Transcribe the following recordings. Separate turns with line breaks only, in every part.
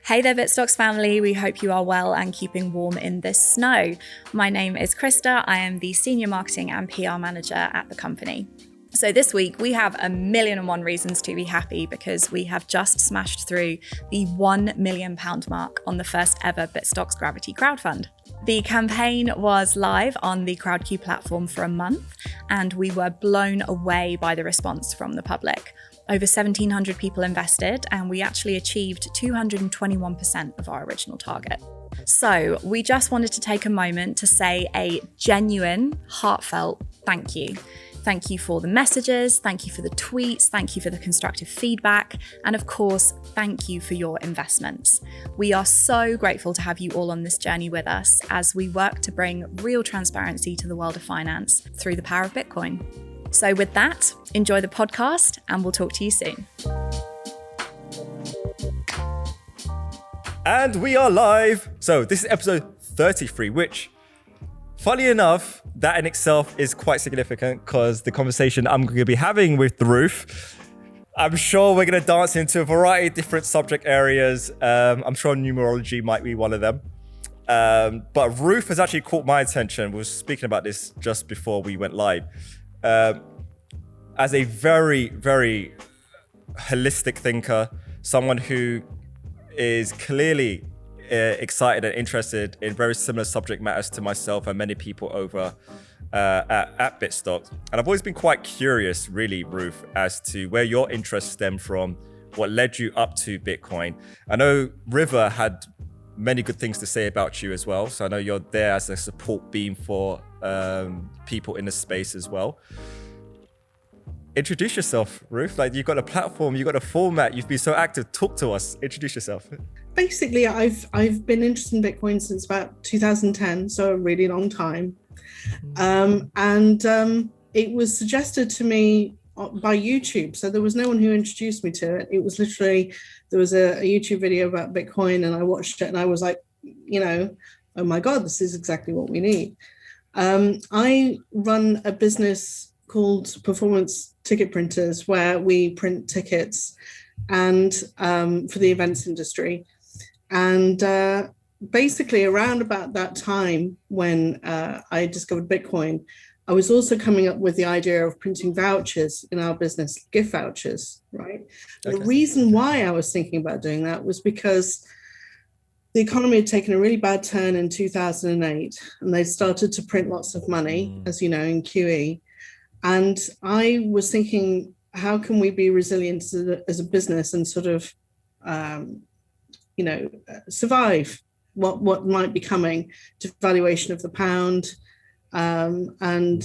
Hey there, Bitstocks family. We hope you are well and keeping warm in this snow. My name is Krista. I am the Senior Marketing and PR Manager at the company. So this week we have a million and one reasons to be happy because we have just smashed through the £1 million mark on the first ever Bitstocks Gravity crowdfund. The campaign was live on the CrowdQ platform for a month and we were blown away by the response from the public. Over 1,700 people invested and we actually achieved 221% of our original target. So we just wanted to take a moment to say a genuine, heartfelt thank you. Thank you for the messages, thank you for the tweets, thank you for the constructive feedback, and of course, thank you for your investments. We are so grateful to have you all on this journey with us as we work to bring real transparency to the world of finance through the power of Bitcoin. So with that, enjoy the podcast and we'll talk to you soon.
And we are live. So this is episode 33, which, funny enough, that in itself is quite significant because the conversation I'm going to be having with Ruth, I'm sure we're going to dance into a variety of different subject areas. I'm sure numerology might be one of them. But Ruth has actually caught my attention. We were speaking about this just before we went live. As a very, very holistic thinker, someone who is clearly excited and interested in very similar subject matters to myself and many people over at Bitstocks. And I've always been quite curious, really, Ruth, as to where your interest stemmed from, what led you up to Bitcoin. I know River had many good things to say about you as well. So I know you're there as a support beam for people in the space as well. Introduce yourself, Ruth. Like, you've got a platform, you've got a format, you've been so active. Talk to us. Introduce yourself.
Basically, I've been interested in Bitcoin since about 2010, so a really long time. It was suggested to me by YouTube. So there was no one who introduced me to it. It was literally, there was a YouTube video about Bitcoin and I watched it and I was like, oh my God, this is exactly what we need. I run a business called Performance Ticket Printers, where we print tickets and for the events industry. And basically around about that time when I discovered Bitcoin, I was also coming up with the idea of printing vouchers in our business, gift vouchers, right? Okay. The reason why I was thinking about doing that was because the economy had taken a really bad turn in 2008 and they started to print lots of money, as you know, in QE. And I was thinking, how can we be resilient as a business and sort of, survive what might be coming, devaluation of the pound, the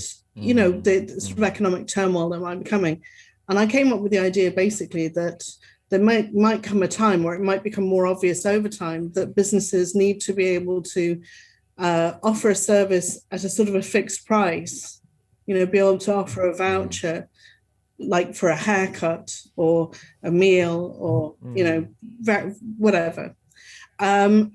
sort of economic turmoil that might be coming. And I came up with the idea basically that there might come a time where it might become more obvious over time that businesses need to be able to offer a service at a sort of a fixed price. Be able to offer a voucher, like for a haircut or a meal or, whatever. And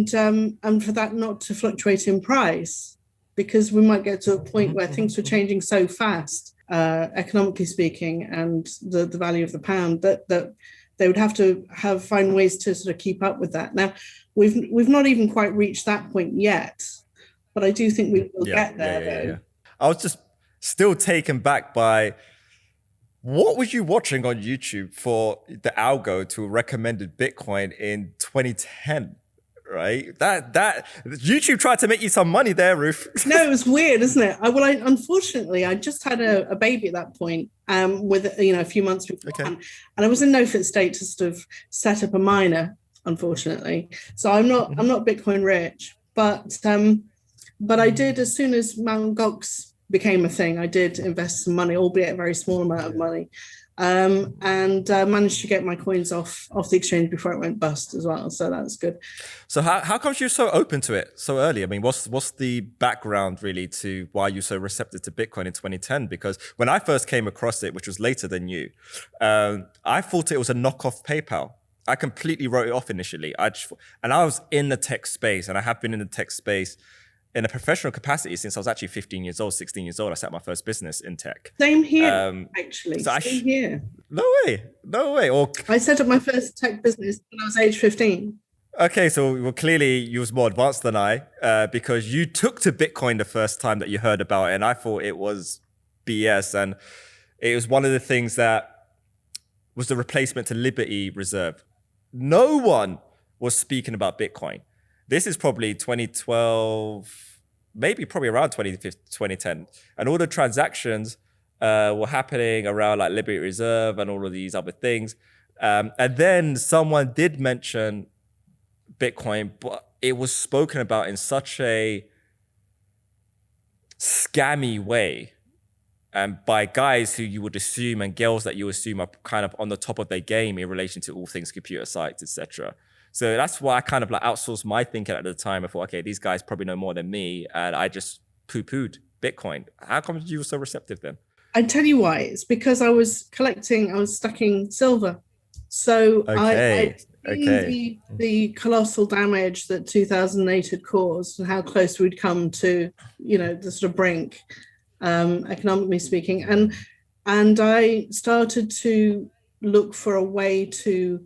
for that not to fluctuate in price, because we might get to a point where things were changing so fast, economically speaking, and the value of the pound, that they would have to find ways to sort of keep up with that. Now, we've not even quite reached that point yet, but I do think we will get there.
Yeah. I was just still taken back by what was you watching on YouTube for the algo to recommended Bitcoin in 2010, right? That YouTube tried to make you some money there, Ruth.
No, it was weird, isn't it? Unfortunately, I just had a baby at that point, with a few months before, and I was in no fit state to sort of set up a miner, unfortunately. So I'm not Bitcoin rich, but I did, as soon as Mt. Gox became a thing, I did invest some money, albeit a very small amount of money, and managed to get my coins off the exchange before it went bust as well. So that's good.
So how come you're so open to it so early? I mean, what's the background really to why you're so receptive to Bitcoin in 2010? Because when I first came across it, which was later than you, I thought it was a knockoff PayPal. I completely wrote it off initially. I was in the tech space, and I have been in the tech space in a professional capacity since I was actually 15 years old, 16 years old. I set up my first business in tech.
Same here, actually. Same here.
No way. Or
I set up my first tech business when I was age 15.
Okay, so well, clearly you was more advanced than I, because you took to Bitcoin the first time that you heard about it, and I thought it was BS, and it was one of the things that was the replacement to Liberty Reserve. No one was speaking about Bitcoin. This is probably 2012, maybe probably around 2010, and all the transactions were happening around like Liberty Reserve and all of these other things, and then someone did mention Bitcoin, but it was spoken about in such a scammy way, and by guys who you would assume and girls that you assume are kind of on the top of their game in relation to all things computer science, etc. So that's why I kind of like outsourced my thinking at the time. I thought, okay, these guys probably know more than me, and I just poo-pooed Bitcoin. How come you were so receptive then?
I tell you why. It's because I was stacking silver. So
Okay.
the colossal damage that 2008 had caused and how close we'd come to, the sort of brink, economically speaking. And I started to look for a way to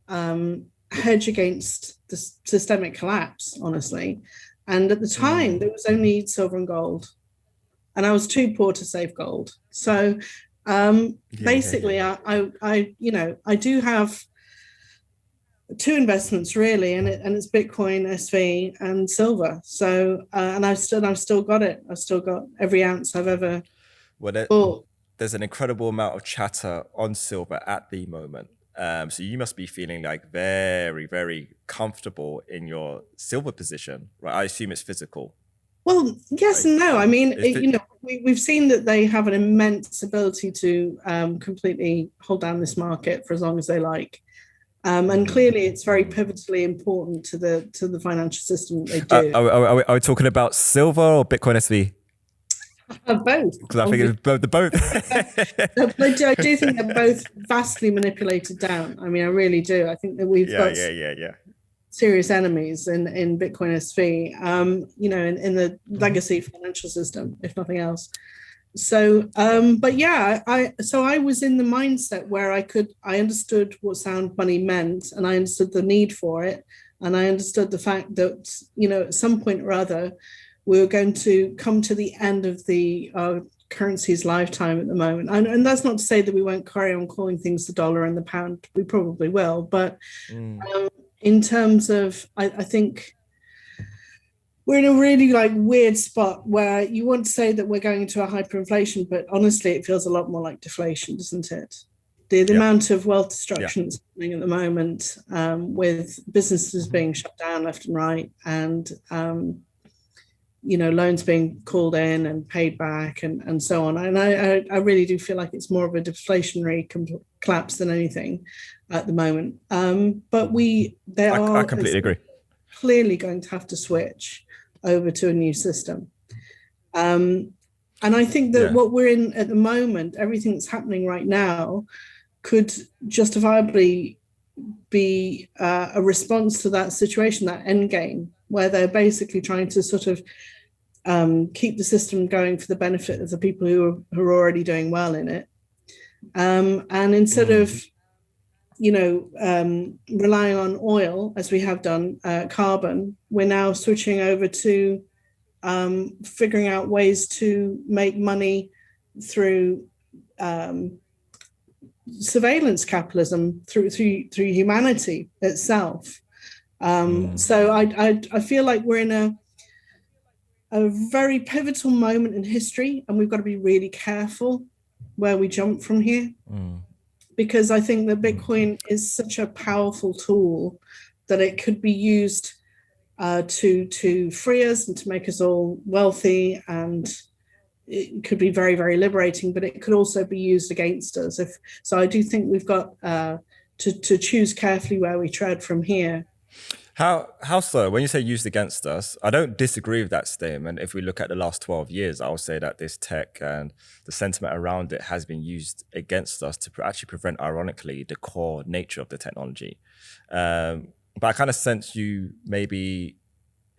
hedge against the systemic collapse, honestly. And at the time, there was only silver and gold. And I was too poor to save gold. So basically, I do have two investments really, and it's Bitcoin, SV, and silver. So and I've still got it. I've still got every ounce I've ever bought.
There's an incredible amount of chatter on silver at the moment. So you must be feeling like very, very comfortable in your silver position, right? I assume it's physical.
Well, yes and no. I mean, we've seen that they have an immense ability to completely hold down this market for as long as they like. And clearly, it's very pivotally important to the financial system that they do.
Are we talking about silver or Bitcoin SV?
Both.
Because I think it's both.
But I do think they're both vastly manipulated down. I mean, I really do. I think that we've got serious enemies in Bitcoin SV, in the legacy financial system, if nothing else. So, but yeah, I was in the mindset where I understood what sound money meant, and I understood the need for it, and I understood the fact that, at some point or other, we were going to come to the end of the currency's lifetime at the moment. And that's not to say that we won't carry on calling things the dollar and the pound. We probably will. But in terms of, I think we're in a really weird spot where you want to say that we're going into a hyperinflation, but honestly, it feels a lot more like deflation, doesn't it? The amount of wealth destruction that's happening at the moment, with businesses being shut down left and right, and loans being called in and paid back and so on. And I really do feel like it's more of a deflationary collapse than anything at the moment. But I
completely agree.
Clearly going to have to switch over to a new system. And I think that what we're in at the moment, everything that's happening right now, could justifiably be a response to that situation, that end game, where they're basically trying to sort of keep the system going for the benefit of the people who are already doing well in it. And instead of, relying on oil, as we have done, carbon, we're now switching over to figuring out ways to make money through surveillance capitalism, through humanity itself. So I feel like we're in a very pivotal moment in history, and we've got to be really careful where we jump from here, because I think that Bitcoin is such a powerful tool that it could be used to free us and to make us all wealthy, and it could be very, very liberating, but it could also be used against us. So I do think we've got to choose carefully where we tread from here.
How so? When you say used against us, I don't disagree with that statement. If we look at the last 12 years, I would say that this tech and the sentiment around it has been used against us to actually prevent, ironically, the core nature of the technology. But I kind of sense you maybe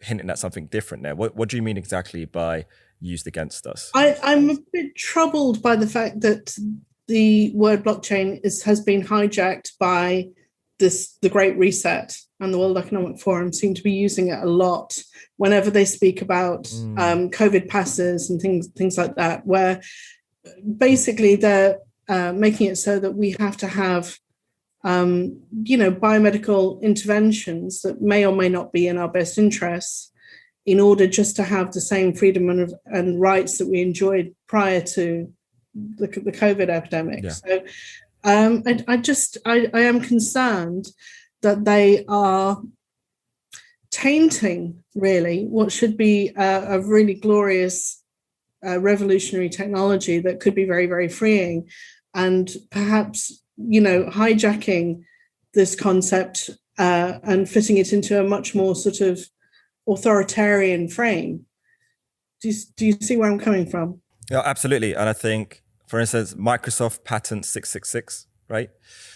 hinting at something different there. What do you mean exactly by used against us?
I'm a bit troubled by the fact that the word blockchain has been hijacked by the Great Reset. and the World Economic Forum seem to be using it a lot whenever they speak about COVID passes and things like that, where basically they're making it so that we have to have biomedical interventions that may or may not be in our best interests in order just to have the same freedom and rights that we enjoyed prior to the COVID epidemic. Yeah. So I am concerned that they are tainting really what should be a really glorious revolutionary technology that could be very, very freeing, and perhaps hijacking this concept and fitting it into a much more sort of authoritarian frame. Do you see where I'm coming from?
Yeah, absolutely. And I think, for instance, Microsoft Patent 666, right?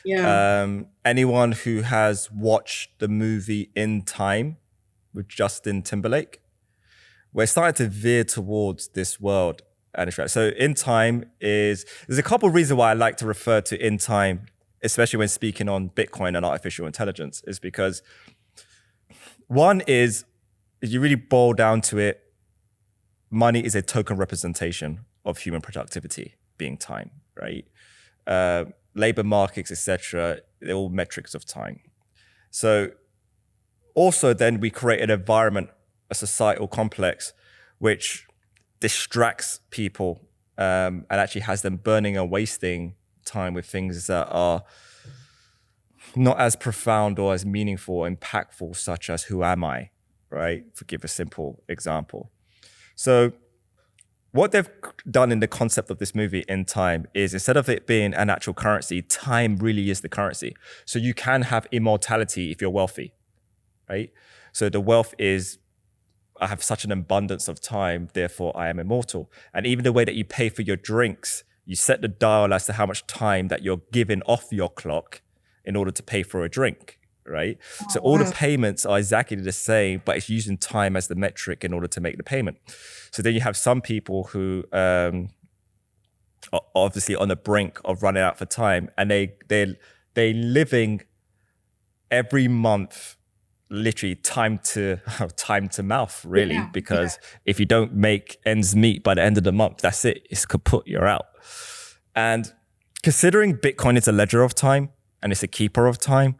Yeah.
Anyone who has watched the movie In Time with Justin Timberlake, we're starting to veer towards this world. So In Time there's a couple of reasons why I like to refer to In Time, especially when speaking on Bitcoin and artificial intelligence, is because one is, if you really boil down to it, money is a token representation of human productivity, being time, right? Labor markets, etc., they're all metrics of time. So also then we create an environment, a societal complex, which distracts people and actually has them burning and wasting time with things that are not as profound or as meaningful or impactful, such as who am I, right? To give a simple example. So what they've done in the concept of this movie In Time is, instead of it being an actual currency, time really is the currency. So you can have immortality if you're wealthy, right? So the wealth is, I have such an abundance of time, therefore I am immortal. And even the way that you pay for your drinks, you set the dial as to how much time that you're giving off your clock in order to pay for a drink, right? So all the payments are exactly the same, but it's using time as the metric in order to make the payment. So then you have some people who are obviously on the brink of running out for time, and they're living every month literally time to mouth, really, because if you don't make ends meet by the end of the month, that's it, it's kaput, you're out. And considering Bitcoin is a ledger of time and it's a keeper of time,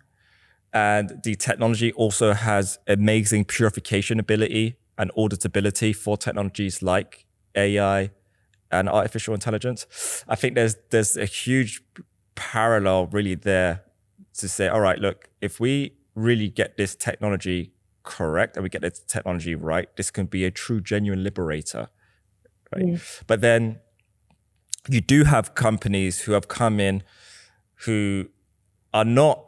and the technology also has amazing purification ability and auditability for technologies like AI and artificial intelligence, I think there's a huge parallel really there to say, all right, look, if we really get this technology correct and we get this technology right, this can be a true, genuine liberator, right? But then you do have companies who have come in who are not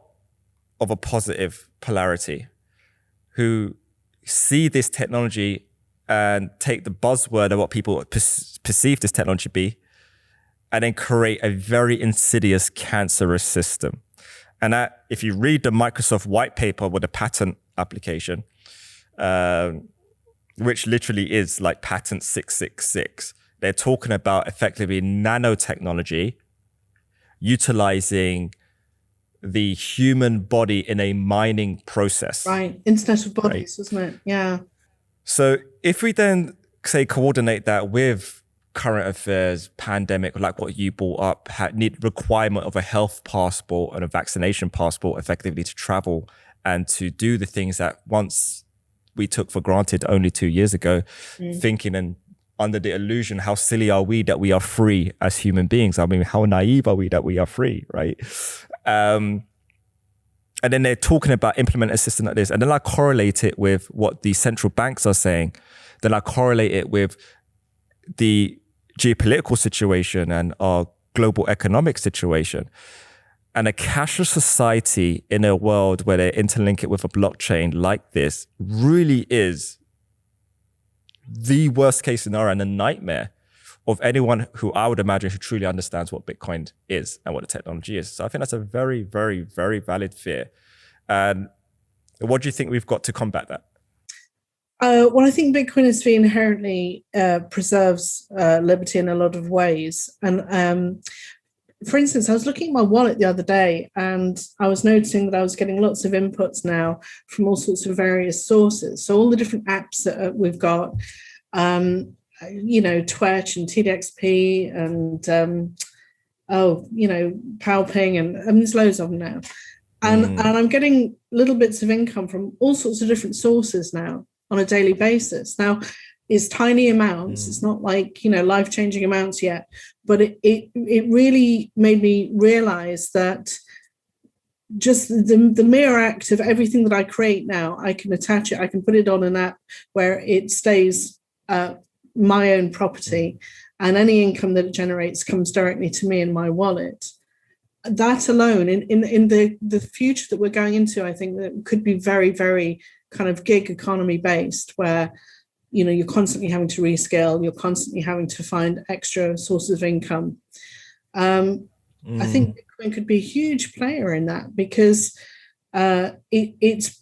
of a positive polarity, who see this technology and take the buzzword of what people perceive this technology to be, and then create a very insidious, cancerous system. And that, if you read the Microsoft white paper with the patent application, which literally is like patent 666, they're talking about effectively nanotechnology utilizing the human body in a mining process.
Right, Internet of Bodies, right? Isn't it? Yeah.
So if we then say coordinate that with current affairs, pandemic, like what you brought up, need requirement of a health passport and a vaccination passport effectively to travel and to do the things that once we took for granted only 2 years ago, thinking and under the illusion, how silly are we that we are free as human beings? I mean, how naive are we that we are free, right? And then they're talking about implement a system like this. And then I correlate it with what the central banks are saying. Then I correlate it with the geopolitical situation and our global economic situation. And a cashless society in a world where they interlink it with a blockchain like this really is the worst case scenario and a nightmare of anyone who I would imagine who truly understands what Bitcoin is and what the technology is. So I think that's a very, very, very valid fear. And what do you think we've got to combat that?
Well, I think Bitcoin is inherently preserves liberty in a lot of ways. And for instance, I was looking at my wallet the other day and I was noticing that I was getting lots of inputs now from all sorts of various sources. So all the different apps that we've got, Twetch and TDXP and, Palping, and there's loads of them now. And I'm getting little bits of income from all sorts of different sources now on a daily basis. Now, it's tiny amounts. It's not like, life-changing amounts yet, but it really made me realize that just the mere act of everything that I create now, I can attach it, I can put it on an app where it stays my own property, and any income that it generates comes directly to me in my wallet. That alone, in the future that we're going into, I think that could be very, very kind of gig economy based, where you're constantly having to rescale, you're constantly having to find extra sources of income. I think Bitcoin could be a huge player in that, because it's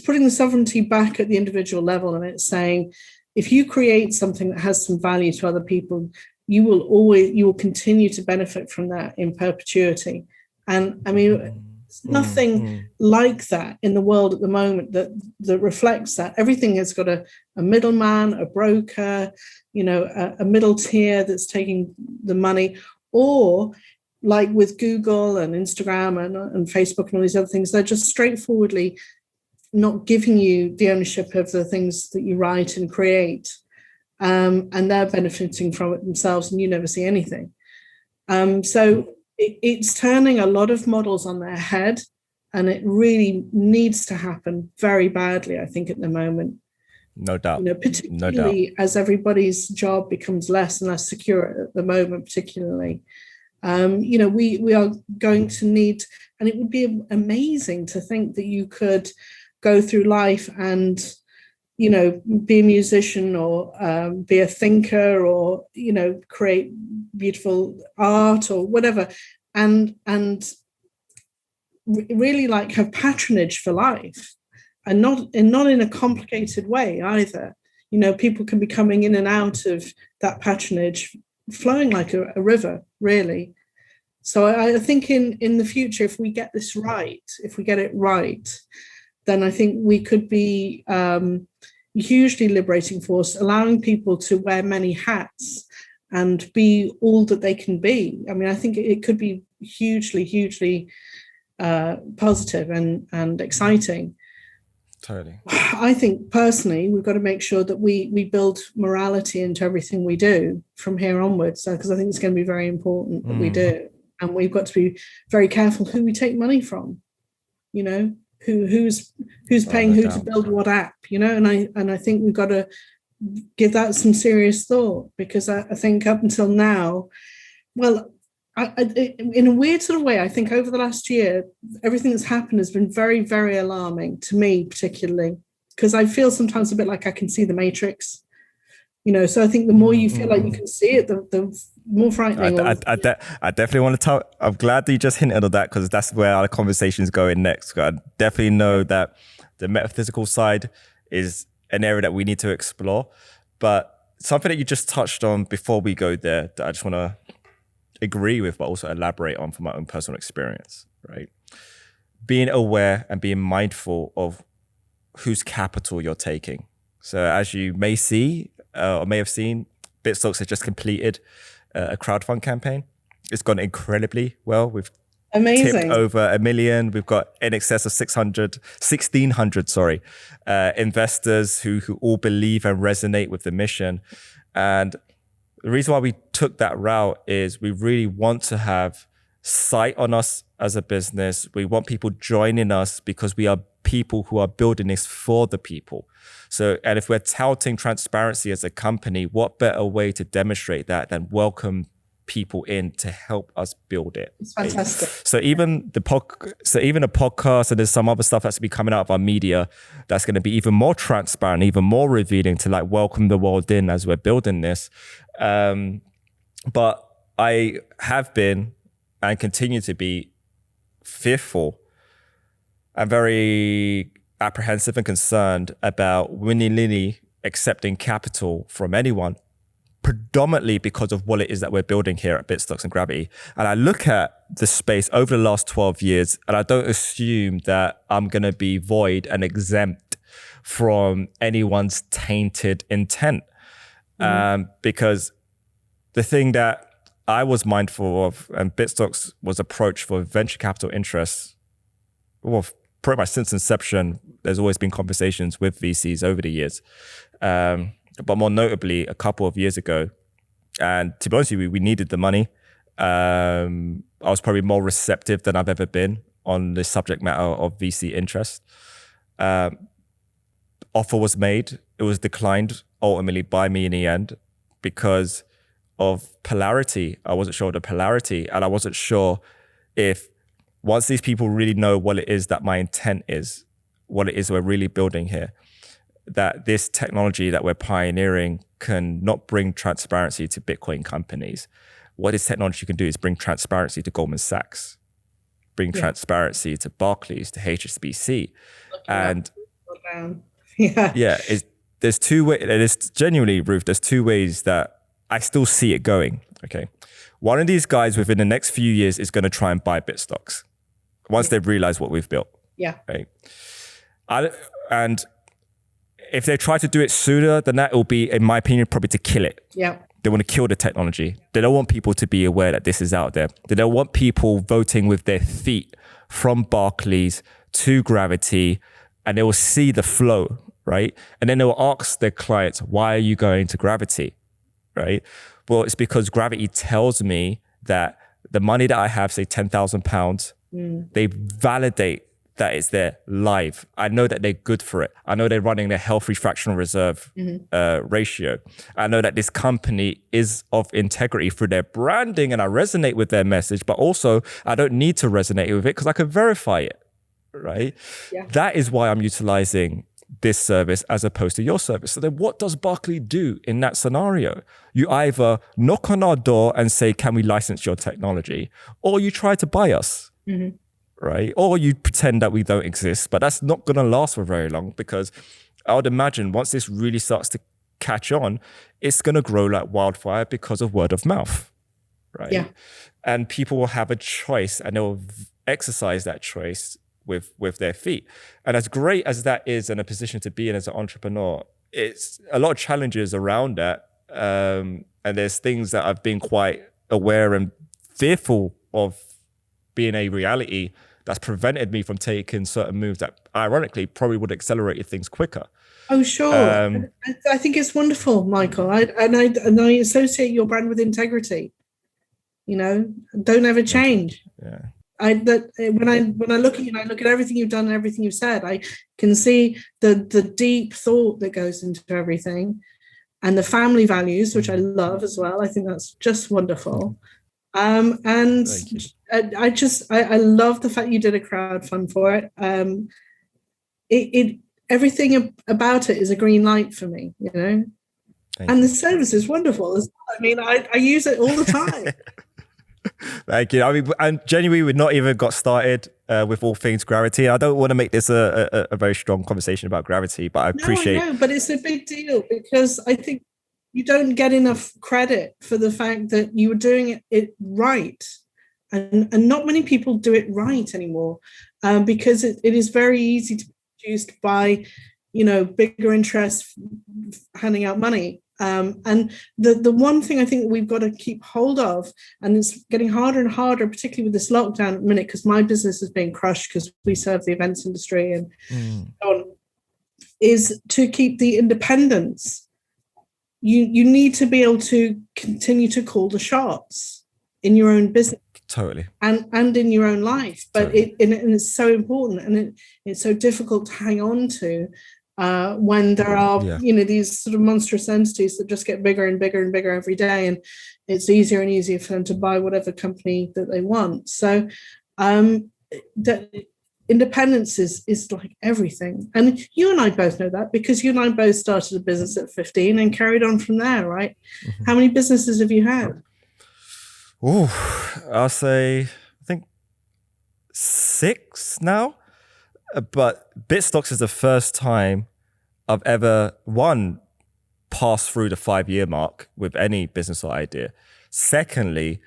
putting the sovereignty back at the individual level, and it's saying, if you create something that has some value to other people, you will continue to benefit from that in perpetuity. And I mean, there's nothing like that in the world at the moment that reflects that. Everything has got a middleman, a broker, a middle tier that's taking the money, or like with Google and Instagram and Facebook and all these other things, they're just straightforwardly not giving you the ownership of the things that you write and create. And they're benefiting from it themselves, and you never see anything. So it's turning a lot of models on their head, and it really needs to happen very badly, I think, at the moment.
No doubt.
Particularly as everybody's job becomes less and less secure at the moment, particularly. We are going to need, and it would be amazing to think that you could go through life and be a musician, or be a thinker, or create beautiful art or whatever, and really like have patronage for life, and not in a complicated way either. People can be coming in and out of that patronage, flowing like a river, really. So I think in the future, if we get this right, if we get it right, then I think we could be hugely liberating force, allowing people to wear many hats and be all that they can be. I mean, I think it could be hugely, hugely positive and exciting.
Totally.
I think personally, we've got to make sure that we build morality into everything we do from here onwards, because I think it's going to be very important that we do. And we've got to be very careful who we take money from, who's paying who to build what app, and I think we've got to give that some serious thought, because I think up until now, well, in a weird sort of way, I think over the last year, everything that's happened has been very, very alarming to me, particularly, because I feel sometimes a bit like I can see the Matrix, so I think the more you feel like you can see it, the more frightening.
I definitely want to talk. I'm glad that you just hinted on that, because that's where our conversation's going next. I definitely know that the metaphysical side is an area that we need to explore. But something that you just touched on before we go there, that I just want to agree with, but also elaborate on from my own personal experience, right? Being aware and being mindful of whose capital you're taking. So as you may see, or may have seen, Bitstocks has just completed a crowdfund campaign. It's gone incredibly well. We've tipped over $1 million. We've got in excess of 1,600 investors who all believe and resonate with the mission. And the reason why we took that route is we really want to have sight on us as a business. We want people joining us because we are people who are building this for the people. So, and if we're touting transparency as a company, what better way to demonstrate that than welcome people in to help us build it?
It's fantastic.
So even a podcast, and there's some other stuff that's be coming out of our media that's going to be even more transparent, even more revealing to like welcome the world in as we're building this. But I have been and continue to be fearful and very apprehensive and concerned about willy-nilly accepting capital from anyone predominantly because of what it is that we're building here at Bitstocks and Gravity. And I look at the space over the last 12 years, and I don't assume that I'm going to be void and exempt from anyone's tainted intent. Because the thing that I was mindful of, and Bitstocks was approached for venture capital interests, well, pretty much since inception, there's always been conversations with VCs over the years. But more notably, a couple of years ago, and to be honest with you, we needed the money. I was probably more receptive than I've ever been on the subject matter of VC interest. Offer was made. It was declined ultimately by me in the end because of polarity. I wasn't sure of the polarity, and I wasn't sure if once these people really know what it is that my intent is, what it is we're really building here, that this technology that we're pioneering can not bring transparency to Bitcoin companies. What this technology can do is bring transparency to Goldman Sachs, bring transparency to Barclays, to HSBC. And there's two ways, there's genuinely, Ruth, there's two ways that I still see it going, okay? One of these guys within the next few years is going to try and buy Bitstocks once they've realized what we've built.
Yeah.
Right? And if they try to do it sooner than that, it will be, in my opinion, probably to kill it.
Yeah.
They want to kill the technology. They don't want people to be aware that this is out there. They don't want people voting with their feet from Barclays to Gravity, and they will see the flow, right? And then they will ask their clients, why are you going to Gravity, right? Well, it's because Gravity tells me that the money that I have, say £10,000, they validate that it's there live. I know that they're good for it. I know they're running their healthy fractional reserve ratio. I know that this company is of integrity through their branding, and I resonate with their message, but also I don't need to resonate with it because I can verify it, right? Yeah. That is why I'm utilizing this service as opposed to your service. So then what does Barclays do in that scenario? You either knock on our door and say, can we license your technology? Or you try to buy us. Right? Or you pretend that we don't exist, but that's not going to last for very long, because I would imagine once this really starts to catch on, it's going to grow like wildfire because of word of mouth, right? Yeah. And people will have a choice, and they'll exercise that choice with their feet. And as great as that is, and a position to be in as an entrepreneur, it's a lot of challenges around that. And there's things that I've been quite aware and fearful of being a reality that's prevented me from taking certain moves that ironically probably would have accelerated things quicker.
Oh, sure. I think it's wonderful, Michael. I associate your brand with integrity. You know, don't ever change. Yeah. When I look at you and I look at everything you've done and everything you've said, I can see the deep thought that goes into everything, and the family values, which I love as well. I think that's just wonderful. And I love the fact you did a crowdfund for it. Everything about it is a green light for me, you know. The service is wonderful. I mean, I use it all the time.
Thank you. I mean, and genuinely, we've not even got started with all things Gravity. I don't want to make this a very strong conversation about Gravity, but I appreciate.
No, but it's a big deal, because I think you don't get enough credit for the fact that you were doing it right. And not many people do it right anymore, because it is very easy to be produced by, you know, bigger interests handing out money. And the one thing I think we've got to keep hold of, and it's getting harder and harder, particularly with this lockdown at the minute, because my business is being crushed because we serve the events industry and so on, is to keep the independence. You need to be able to continue to call the shots in your own business.
Totally.
And in your own life. But
totally.
It's so important, and it's so difficult to hang on to when there are, you know, these sort of monstrous entities that just get bigger and bigger and bigger every day, and it's easier and easier for them to buy whatever company that they want. So that independence is like everything. And you and I both know that, because you and I both started a business at 15 and carried on from there, right? Mm-hmm. How many businesses have you had?
Oh, I'll say, I think 6 now. But Bitstocks is the first time I've ever, pass through the 5-year mark with any business or idea. Secondly,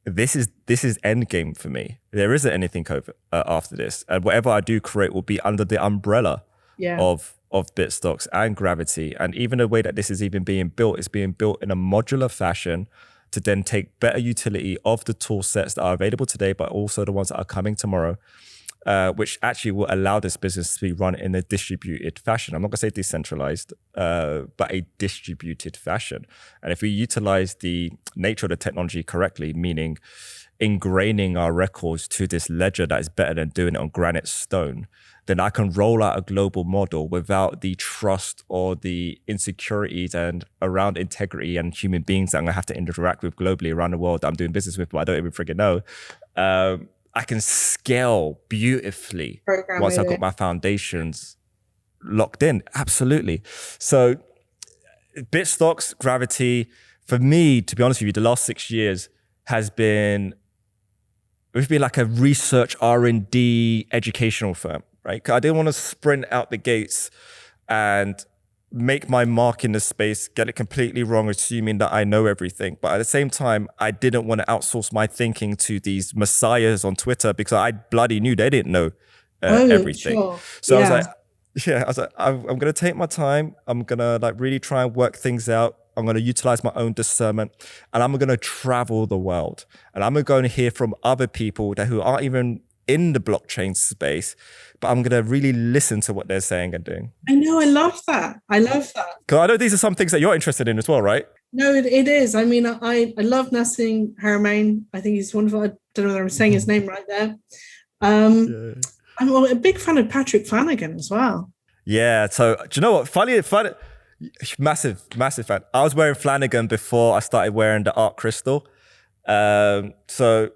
this is end game for me. There isn't anything after this, and whatever I do create will be under the umbrella of Bitstocks and Gravity. And even the way that this is even being built is being built in a modular fashion to then take better utility of the tool sets that are available today, but also the ones that are coming tomorrow, which actually will allow this business to be run in a distributed fashion. I'm not going to say decentralized, but a distributed fashion. And if we utilize the nature of the technology correctly, meaning ingraining our records to this ledger that is better than doing it on granite stone, then I can roll out a global model without the trust or the insecurities and around integrity and human beings that I'm going to have to interact with globally around the world that I'm doing business with, but I don't even freaking know. I can scale beautifully once I've got my foundations locked in. Absolutely. So Bitstocks, Gravity, for me, to be honest with you, the last 6 years we've been like a research R&D educational firm, right? I didn't want to sprint out the gates and make my mark in the space, get it completely wrong, assuming that I know everything. But at the same time, I didn't want to outsource my thinking to these messiahs on Twitter because I bloody knew they didn't know everything. Sure. So I was like, I'm going to take my time. I'm going to like really try and work things out. I'm going to utilize my own discernment, and I'm going to travel the world. And I'm going to hear from other people who aren't even in the blockchain space, but I'm going to really listen to what they're saying and doing.
I know. I love that. Because
I know these are some things that you're interested in as well, right?
No, it is. I mean, I love Nassim Haramein. I think he's wonderful. I don't know whether I'm saying his name right there. I'm a big fan of Patrick Flanagan as well.
Yeah. So do you know what? Funny. Massive fan. I was wearing Flanagan before I started wearing the Art Crystal. So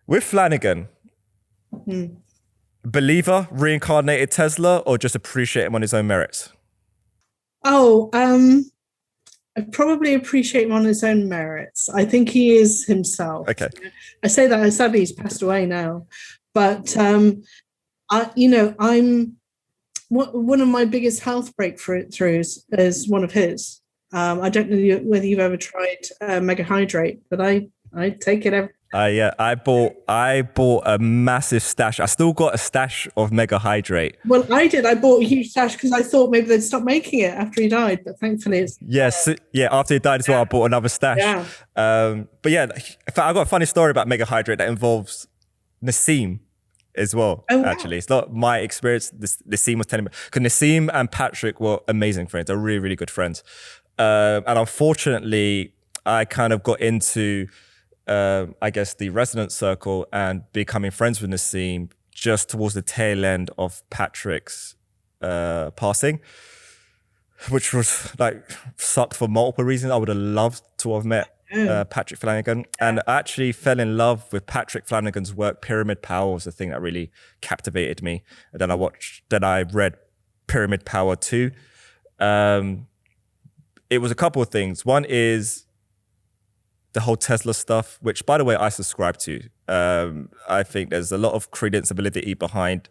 with Flanagan, believer, reincarnated Tesla, or just appreciate him on his own merits?
I probably appreciate him on his own merits. I think he is himself.
Okay.
I say that, sadly he's passed away now, but one of my biggest health breakthroughs is one of his. I don't know whether you've ever tried Megahydrate, but I take it every.
I bought a massive stash. I still got a stash of Megahydrate.
Well, I did. I bought a huge stash because I thought maybe they'd stop making it after he died, but thankfully it's.
Yes, after he died as well, I bought another stash.
Yeah.
But yeah, in fact, I got a funny story about Megahydrate that involves Nassim as well. Oh, wow. Actually, it's not my experience. Nassim was telling me, because Nassim and Patrick were amazing friends. They're really, really good friends. And unfortunately, I kind of got into, I guess, the resonance circle and becoming friends with Nassim just towards the tail end of Patrick's passing, which was like sucked for multiple reasons. I would have loved to have met Patrick Flanagan, and I actually fell in love with Patrick Flanagan's work. Pyramid Power was the thing that really captivated me. And then I read Pyramid Power 2. It was a couple of things. One is the whole Tesla stuff, which, by the way, I subscribe to. I think there's a lot of credentiality behind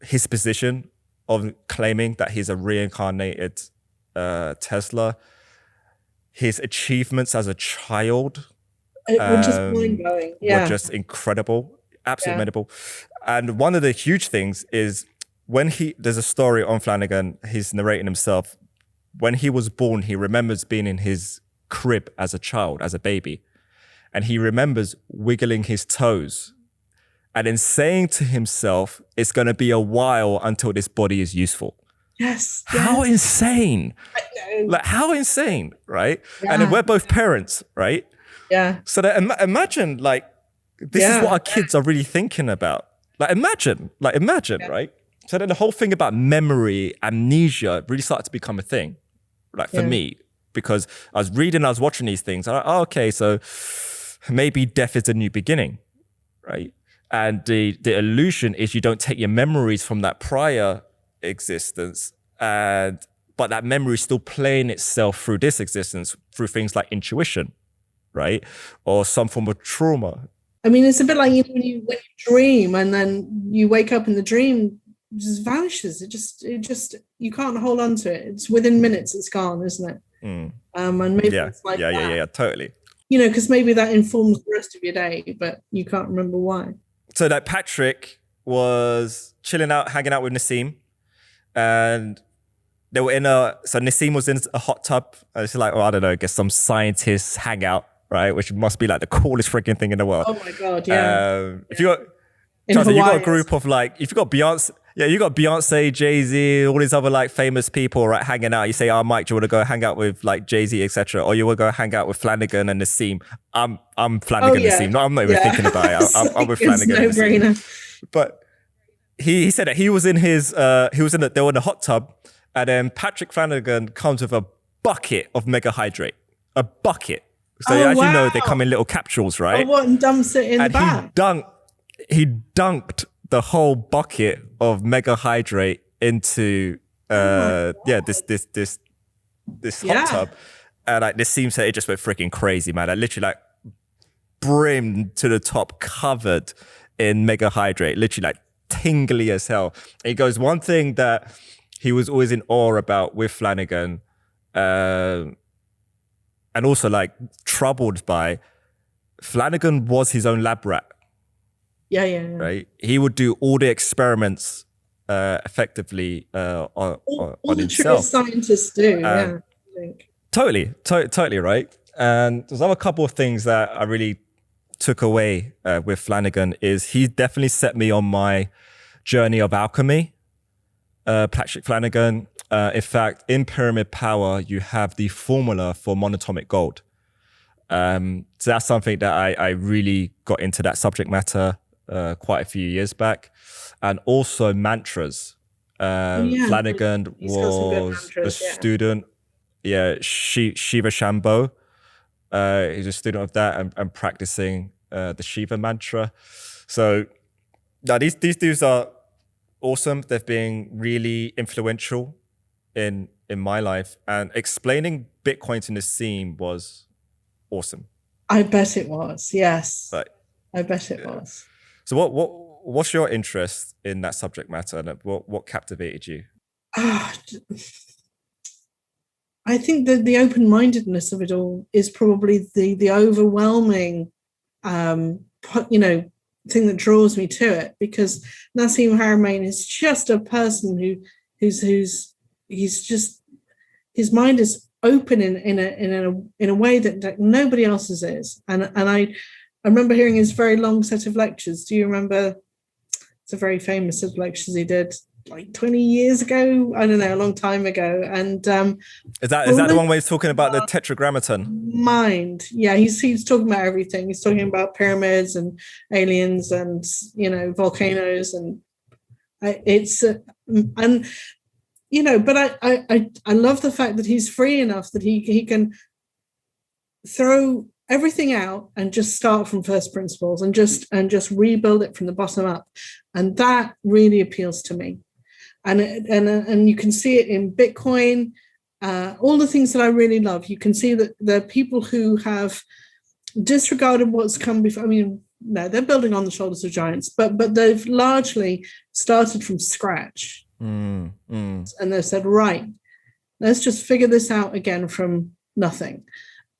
his position of claiming that he's a reincarnated Tesla. His achievements as a child
were just mind-blowing.
Were just incredible, absolutely incredible. And one of the huge things is there's a story on Flanagan, he's narrating himself. When he was born, he remembers being in his crib as a child, as a baby. And he remembers wiggling his toes and then saying to himself, it's going to be a while until this body is useful.
Yes.
How insane. Like, how insane, right? Yeah. And then we're both parents, right?
Yeah.
So that imagine, like, this is what our kids are really thinking about. Like, imagine, right? So then the whole thing about memory, amnesia really started to become a thing, like, for me, because I was watching these things. I'm like, oh, okay, so maybe death is a new beginning, right? And the illusion is you don't take your memories from that prior existence, but that memory is still playing itself through this existence through things like intuition, right? Or some form of trauma.
I mean, it's a bit like when you dream and then you wake up in the dream, just vanishes. It just you can't hold on to it. It's within minutes, it's gone, isn't it? And maybe it's like that.
Totally.
You know, because maybe that informs the rest of your day, but you can't remember why.
So that Patrick was chilling out, hanging out with Nassim, and they were so Nassim was in a hot tub. And it's like, I don't know, I guess some scientists hang out, right? Which must be like the coolest freaking thing in the world.
Oh my God, yeah.
If you got, Chelsea, you got a group of like, if you got Beyonce, you got Beyonce, Jay-Z, all these other like famous people, right, hanging out. You say, Mike, do you want to go hang out with like Jay-Z, etc., or you want to go hang out with Flanagan and Nassim? I'm Flanagan and Nassim. No, I'm not even thinking about it. I'm with Flanagan and Nassim. But he said that he was in they were in a hot tub, and then Patrick Flanagan comes with a bucket of Megahydrate, a bucket. So as you know, they come in little capsules, right?
Oh, what, and dumps it in the back.
He dunked the whole bucket of Megahydrate into this hot tub, and like this seems that it just went freaking crazy, man. Like literally like brimmed to the top, covered in Megahydrate, literally like tingly as hell. And he goes, one thing that he was always in awe about with Flanagan, and also like troubled by, Flanagan was his own lab rat.
Yeah.
Right? He would do all the experiments effectively on himself.
True scientists do, I think.
Totally right. And there's a couple of things that I really took away with Flanagan is he definitely set me on my journey of alchemy. Patrick Flanagan. In fact, in Pyramid Power, you have the formula for monatomic gold. So that's something that I really got into that subject matter quite a few years back. And also mantras. Flanagan was a student. Shiva Shambho. He's a student of that and practicing the Shiva mantra. So now these dudes are awesome. They've been really influential in my life, and explaining Bitcoin to Nassim was awesome.
I bet it was. Yes,
right.
I bet it was.
So what's your interest in that subject matter, and what captivated you?
I think that the open-mindedness of it all is probably the overwhelming, thing that draws me to it, because Nassim Haramein is just a person who's just, his mind is open in a way that nobody else's is. And I remember hearing his very long set of lectures. Do you remember? It's a very famous set of lectures he did like 20 years ago, I don't know, a long time ago. And
is that the one where he's talking about the tetragrammaton?
Mind. Yeah, he's talking about everything. He's talking about pyramids and aliens and, volcanoes, and but I love the fact that he's free enough that he can throw everything out and just start from first principles and just rebuild it from the bottom up. And that really appeals to me. And you can see it in Bitcoin, all the things that I really love. You can see that there are people who have disregarded what's come before. I mean, no, they're building on the shoulders of giants, but they've largely started from scratch. And they've said, right, let's just figure this out again from nothing.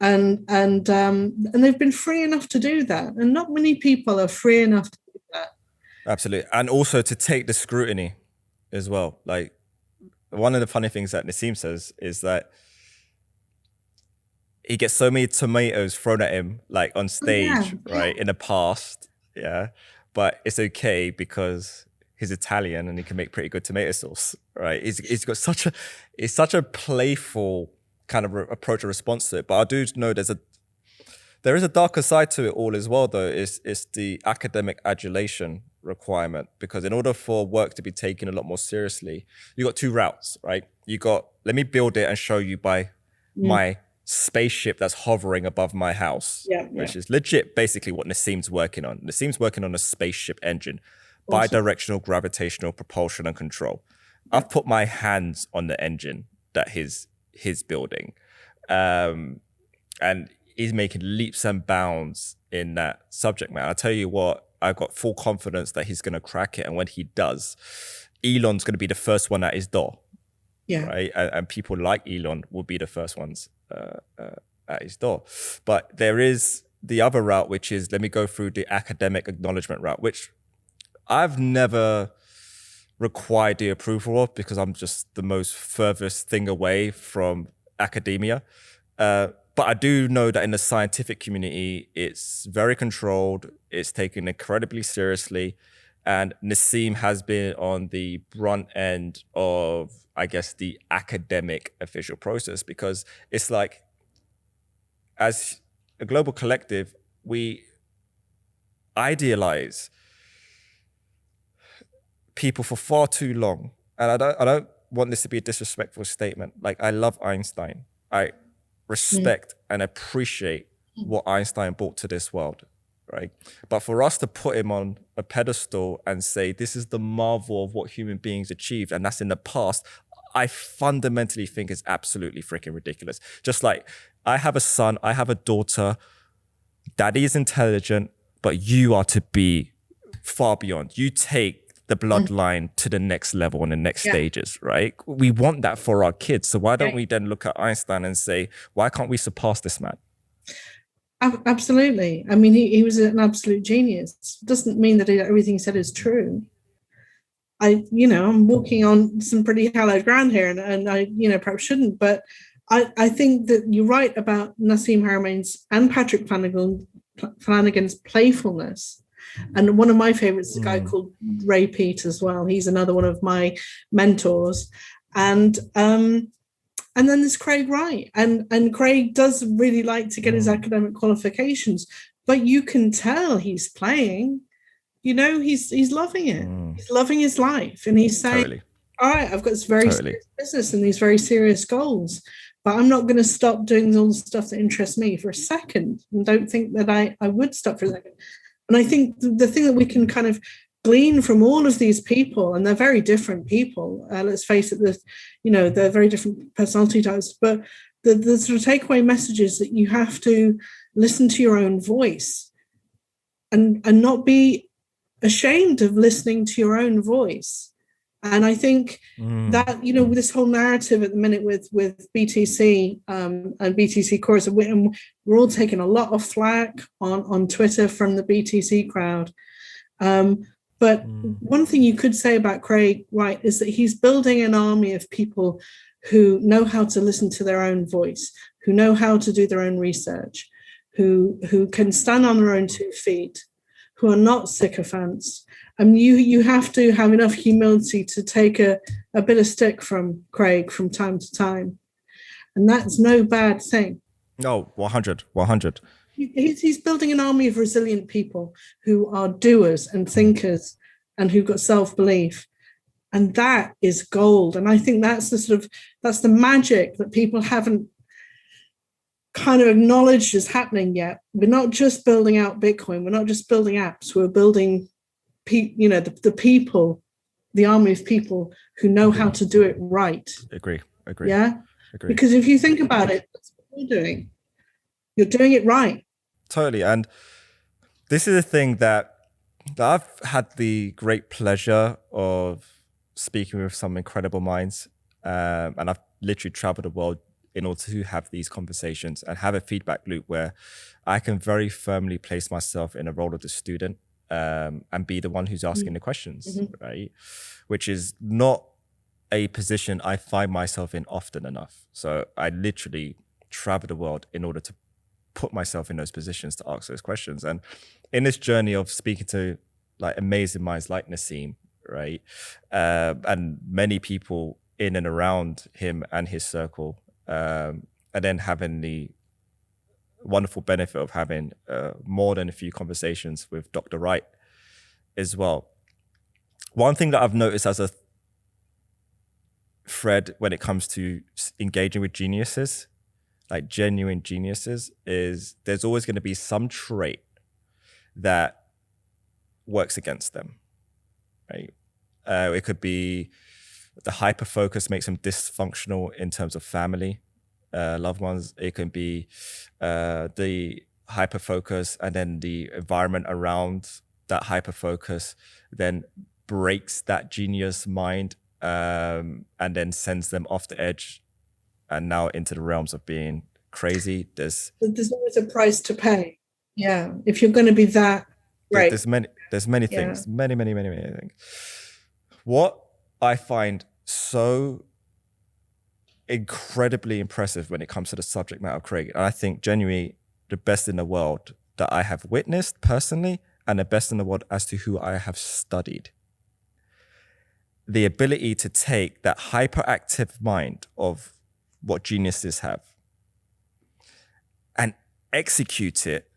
And they've been free enough to do that. And not many people are free enough to do that.
Absolutely. And also to take the scrutiny as well. Like, one of the funny things that Nassim says is that he gets so many tomatoes thrown at him, like on stage, right, in the past. Yeah. But it's okay because he's Italian and he can make pretty good tomato sauce, right? He's got such a playful kind of approach or response to it. But I do know there is a darker side to it all as well, though. It's the academic adulation requirement, because in order for work to be taken a lot more seriously, you got two routes, right? You got, let me build it and show you by my spaceship that's hovering above my house, which is legit basically what Nassim's working on. Nassim's working on a spaceship engine, bidirectional gravitational propulsion and control. I've put my hands on the engine that he's building, and he's making leaps and bounds in that subject matter. I'll tell you what, I've got full confidence that he's going to crack it. And when he does, Elon's going to be the first one at his door.
Yeah.
Right. And people like Elon will be the first ones at his door. But there is the other route, which is, let me go through the academic acknowledgement route, which I've never required the approval of, because I'm just the most furthest thing away from academia. But I do know that in the scientific community, it's very controlled. It's taken incredibly seriously. And Nassim has been on the brunt end of, I guess, the academic official process, because it's like, as a global collective, we idealize people for far too long. And I don't want this to be a disrespectful statement. Like, I love Einstein. I respect and appreciate what Einstein brought to this world, right? But for us to put him on a pedestal and say, this is the marvel of what human beings achieved, and that's in the past, I fundamentally think is absolutely freaking ridiculous. Just like, I have a son, I have a daughter, daddy is intelligent, but you are to be far beyond. You take the bloodline to the next level and the next stages, right? We want that for our kids. So why don't we then look at Einstein and say, why can't we surpass this man?
Absolutely. I mean, he was an absolute genius. Doesn't mean that everything he said is true. I'm walking on some pretty hallowed ground here, and I, perhaps shouldn't, but I think that you're right about Nassim Haramein's and Patrick Flanagan's playfulness. And one of my favorites is a guy called Ray Peat as well. He's another one of my mentors. And then there's Craig Wright. And Craig does really like to get his academic qualifications, but you can tell he's playing. He's loving it. He's loving his life. And he's saying, all right, I've got this very serious business and these very serious goals, but I'm not going to stop doing all the stuff that interests me for a second. And don't think that I would stop for a second. And I think the thing that we can kind of glean from all of these people, and they're very different people, let's face it, they're very different personality types, but the sort of takeaway message is that you have to listen to your own voice and not be ashamed of listening to your own voice. And I think that, this whole narrative at the minute with BTC and BTC Chorus, and we're all taking a lot of flack on Twitter from the BTC crowd. But one thing you could say about Craig Wright is that he's building an army of people who know how to listen to their own voice, who know how to do their own research, who can stand on their own 2 feet, who are not sycophants. And you have to have enough humility to take a bit of stick from Craig from time to time. And that's no bad thing.
No, 100.
He's building an army of resilient people who are doers and thinkers and who've got self-belief. And that is gold. And I think that's that's the magic that people haven't kind of acknowledged is happening yet. We're not just building out Bitcoin. We're not just building apps. We're building the people, the army of people who know how to do it right.
Agree.
Yeah.
Agree.
Because if you think about it, that's what you're doing. You're doing it right.
Totally. And this is a thing that I've had the great pleasure of speaking with some incredible minds. And I've literally traveled the world in order to have these conversations and have a feedback loop where I can very firmly place myself in a role of the student and be the one who's asking the questions, right? Which is not a position I find myself in often enough. So I literally travel the world in order to put myself in those positions to ask those questions. And in this journey of speaking to like amazing minds like Nassim, right? And many people in and around him and his circle, and then having the wonderful benefit of having more than a few conversations with Dr. Wright as well. One thing that I've noticed as a thread when it comes to engaging with geniuses, like genuine geniuses, is there's always going to be some trait that works against them, right? It could be the hyper focus makes them dysfunctional in terms of family, loved ones. It can be the hyper focus and then the environment around that hyper focus then breaks that genius mind and then sends them off the edge and now into the realms of being crazy. There's
always a price to pay. Yeah, if you're going to be that great.
There's many things, many things. What I find so incredibly impressive when it comes to the subject matter of Craig, and I think genuinely the best in the world that I have witnessed personally, and the best in the world as to who I have studied. The ability to take that hyperactive mind of what geniuses have and execute it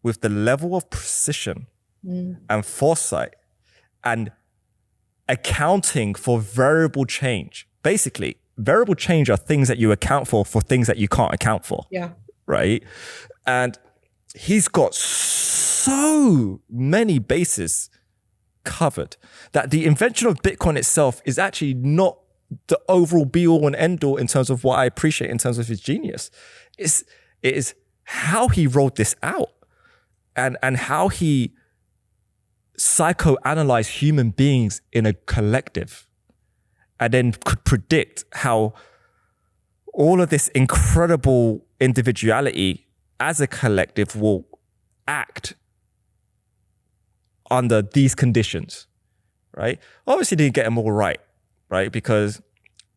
with the level of precision and foresight and accounting for variable change. Basically, variable change are things that you account for things that you can't account for.
Yeah.
Right? And he's got so many bases covered that the invention of Bitcoin itself is actually not the overall be all and end all in terms of what I appreciate in terms of his genius. It is how he wrote this out and how he psychoanalyzed human beings in a collective and then could predict how all of this incredible individuality as a collective will act under these conditions, right? Obviously didn't get them all right, because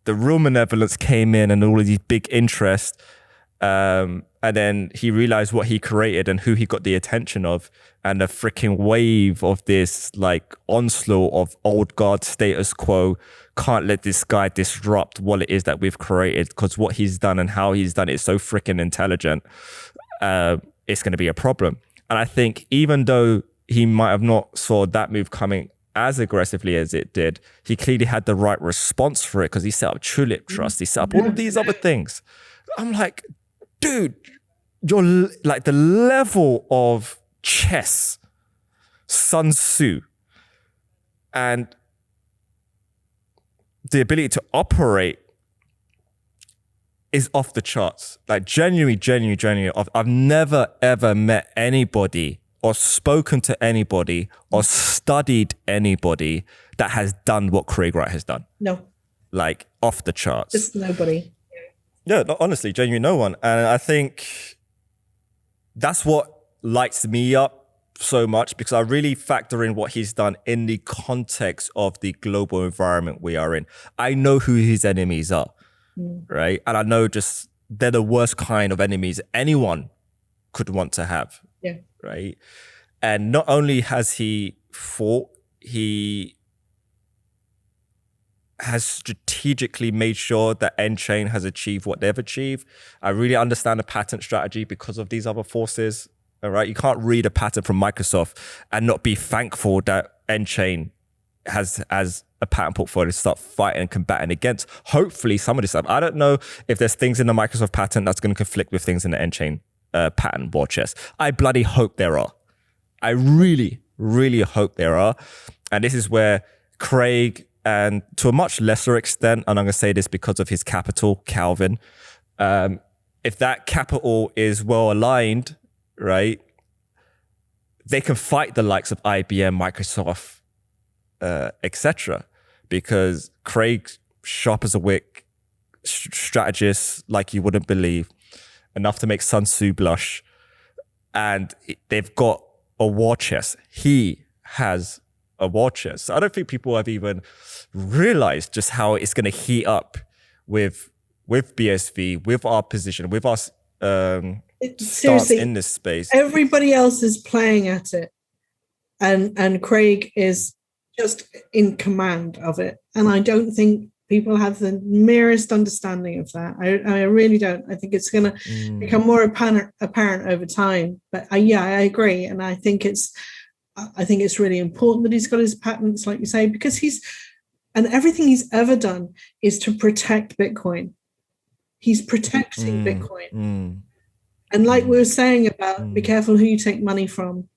the real malevolence came in and all of these big interests, and then he realized what he created and who he got the attention of, and a freaking wave of this like onslaught of old guard status quo. Can't let this guy disrupt what it is that we've created, because what he's done and how he's done it is so freaking intelligent. It's going to be a problem. And I think even though he might have not saw that move coming as aggressively as it did, he clearly had the right response for it, because he set up Tulip Trust, he set up all of these other things. I'm like, dude, you're like the level of chess, Sun Tzu, and the ability to operate is off the charts. Like genuinely. I've never ever met anybody or spoken to anybody or studied anybody that has done what Craig Wright has done.
No.
Like off the charts.
Just nobody.
Yeah, no, honestly, genuinely no one. And I think that's what lights me up so much, because I really factor in what he's done in the context of the global environment we are in. I know who his enemies are, right? And I know just they're the worst kind of enemies anyone could want to have, right? And not only has he fought, he has strategically made sure that N-Chain has achieved what they've achieved. I really understand the patent strategy because of these other forces. All right, you can't read a patent from Microsoft and not be thankful that N-Chain has a patent portfolio to start fighting and combating against. Hopefully, some of this stuff. I don't know if there's things in the Microsoft patent that's going to conflict with things in the N-Chain patent war chest. I bloody hope there are. I really, really hope there are. And this is where Craig, and to a much lesser extent, and I'm going to say this because of his capital, Calvin, if that capital is well aligned, right, they can fight the likes of IBM, Microsoft, etc. Because Craig's sharp as a wick, strategist like you wouldn't believe, enough to make Sun Tzu blush, and they've got a war chest. He has a war chest. So I don't think people have even realized just how it's going to heat up with BSV, with our position, with us. Stance in this space.
Everybody else is playing at it, and Craig is just in command of it. And I don't think people have the merest understanding of that. I really don't. I think it's going to become more apparent over time. But I agree, and I think it's really important that he's got his patents, like you say, because everything he's ever done is to protect Bitcoin. He's protecting Bitcoin. And like we were saying about be careful who you take money from,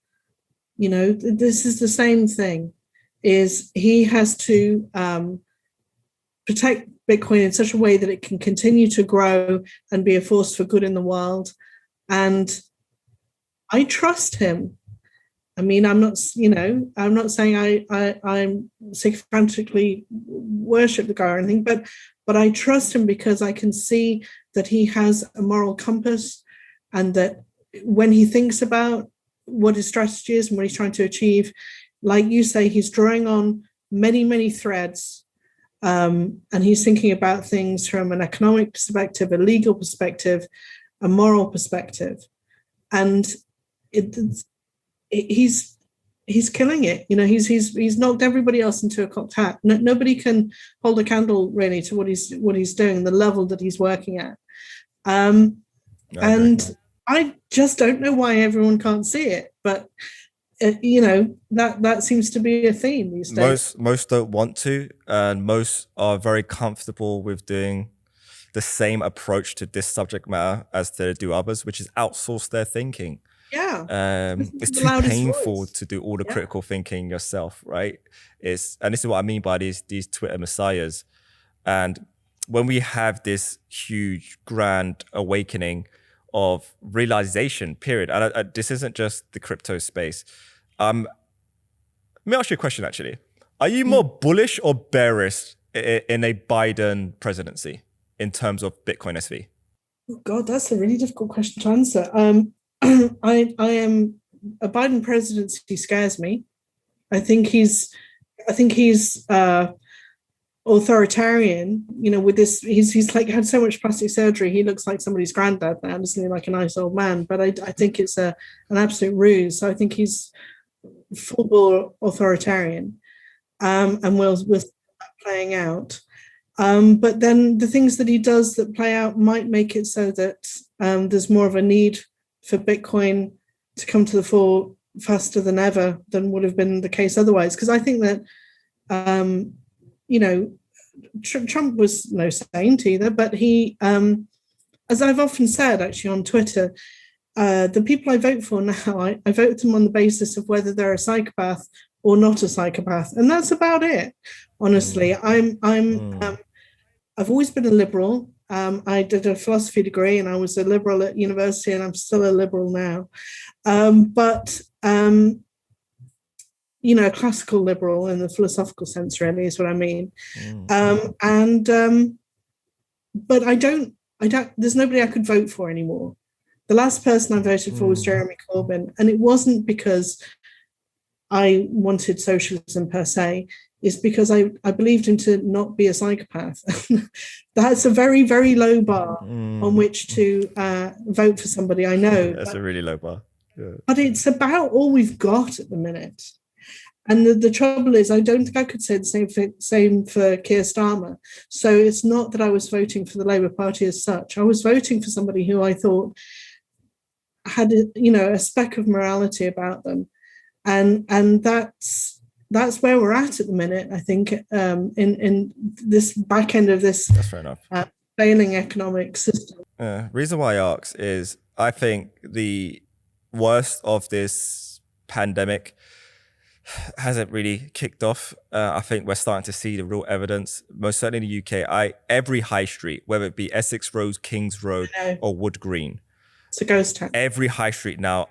this is the same thing, is he has to protect Bitcoin in such a way that it can continue to grow and be a force for good in the world. And I trust him. I mean, I'm not saying I'm sycophantically worship the guy or anything, but I trust him because I can see that he has a moral compass, and that when he thinks about what his strategy is and what he's trying to achieve, like you say, he's drawing on many, many threads, and he's thinking about things from an economic perspective, a legal perspective, a moral perspective, and he's killing it. He's knocked everybody else into a cocked hat. Nobody can hold a candle really to what he's doing, the level that he's working at. And I just don't know why everyone can't see it, but that seems to be a theme these days.
Most don't want to, and most are very comfortable with doing the same approach to this subject matter as they do others, which is outsource their thinking.
Yeah.
It's too painful to do all the critical thinking yourself, right? And this is what I mean by these Twitter messiahs. And when we have this huge grand awakening of realization, period, and this isn't just the crypto space. Let me ask you a question, actually. Are you more bullish or bearish in a Biden presidency in terms of Bitcoin SV?
Oh God, that's a really difficult question to answer. I am a Biden presidency scares me. I think he's authoritarian. With this, he's like had so much plastic surgery. He looks like somebody's granddad now, doesn't he? Like a nice old man. But I think it's an absolute ruse. So I think he's full authoritarian, and we'll see that playing out. But then the things that he does that play out might make it so that there's more of a need for Bitcoin to come to the fore faster than ever than would have been the case otherwise. Because I think that, Trump was no saint either, but he, as I've often said actually on Twitter, the people I vote for now, I vote them on the basis of whether they're a psychopath or not a psychopath. And that's about it, honestly. I've always been a liberal. I did a philosophy degree and I was a liberal at university, and I'm still a liberal now. But a classical liberal in the philosophical sense really is what I mean. But I don't, there's nobody I could vote for anymore. The last person I voted for was Jeremy Corbyn, and it wasn't because I wanted socialism per se. Is because I believed him to not be a psychopath. That's a very, very low bar on which to vote for somebody I know.
That's a really low bar. Yeah.
But it's about all we've got at the minute. And the trouble is, I don't think I could say the same for Keir Starmer. So it's not that I was voting for the Labour Party as such. I was voting for somebody who I thought had a speck of morality about them. And that's where we're at the minute, I think, in this back end of this
that's fair enough.
Failing economic system.
Reason why I ask is I think the worst of this pandemic hasn't really kicked off. I think we're starting to see the real evidence, most certainly in the UK. Every high street, whether it be Essex Road, Kings Road, or Wood Green.
It's a ghost town.
Every high street now,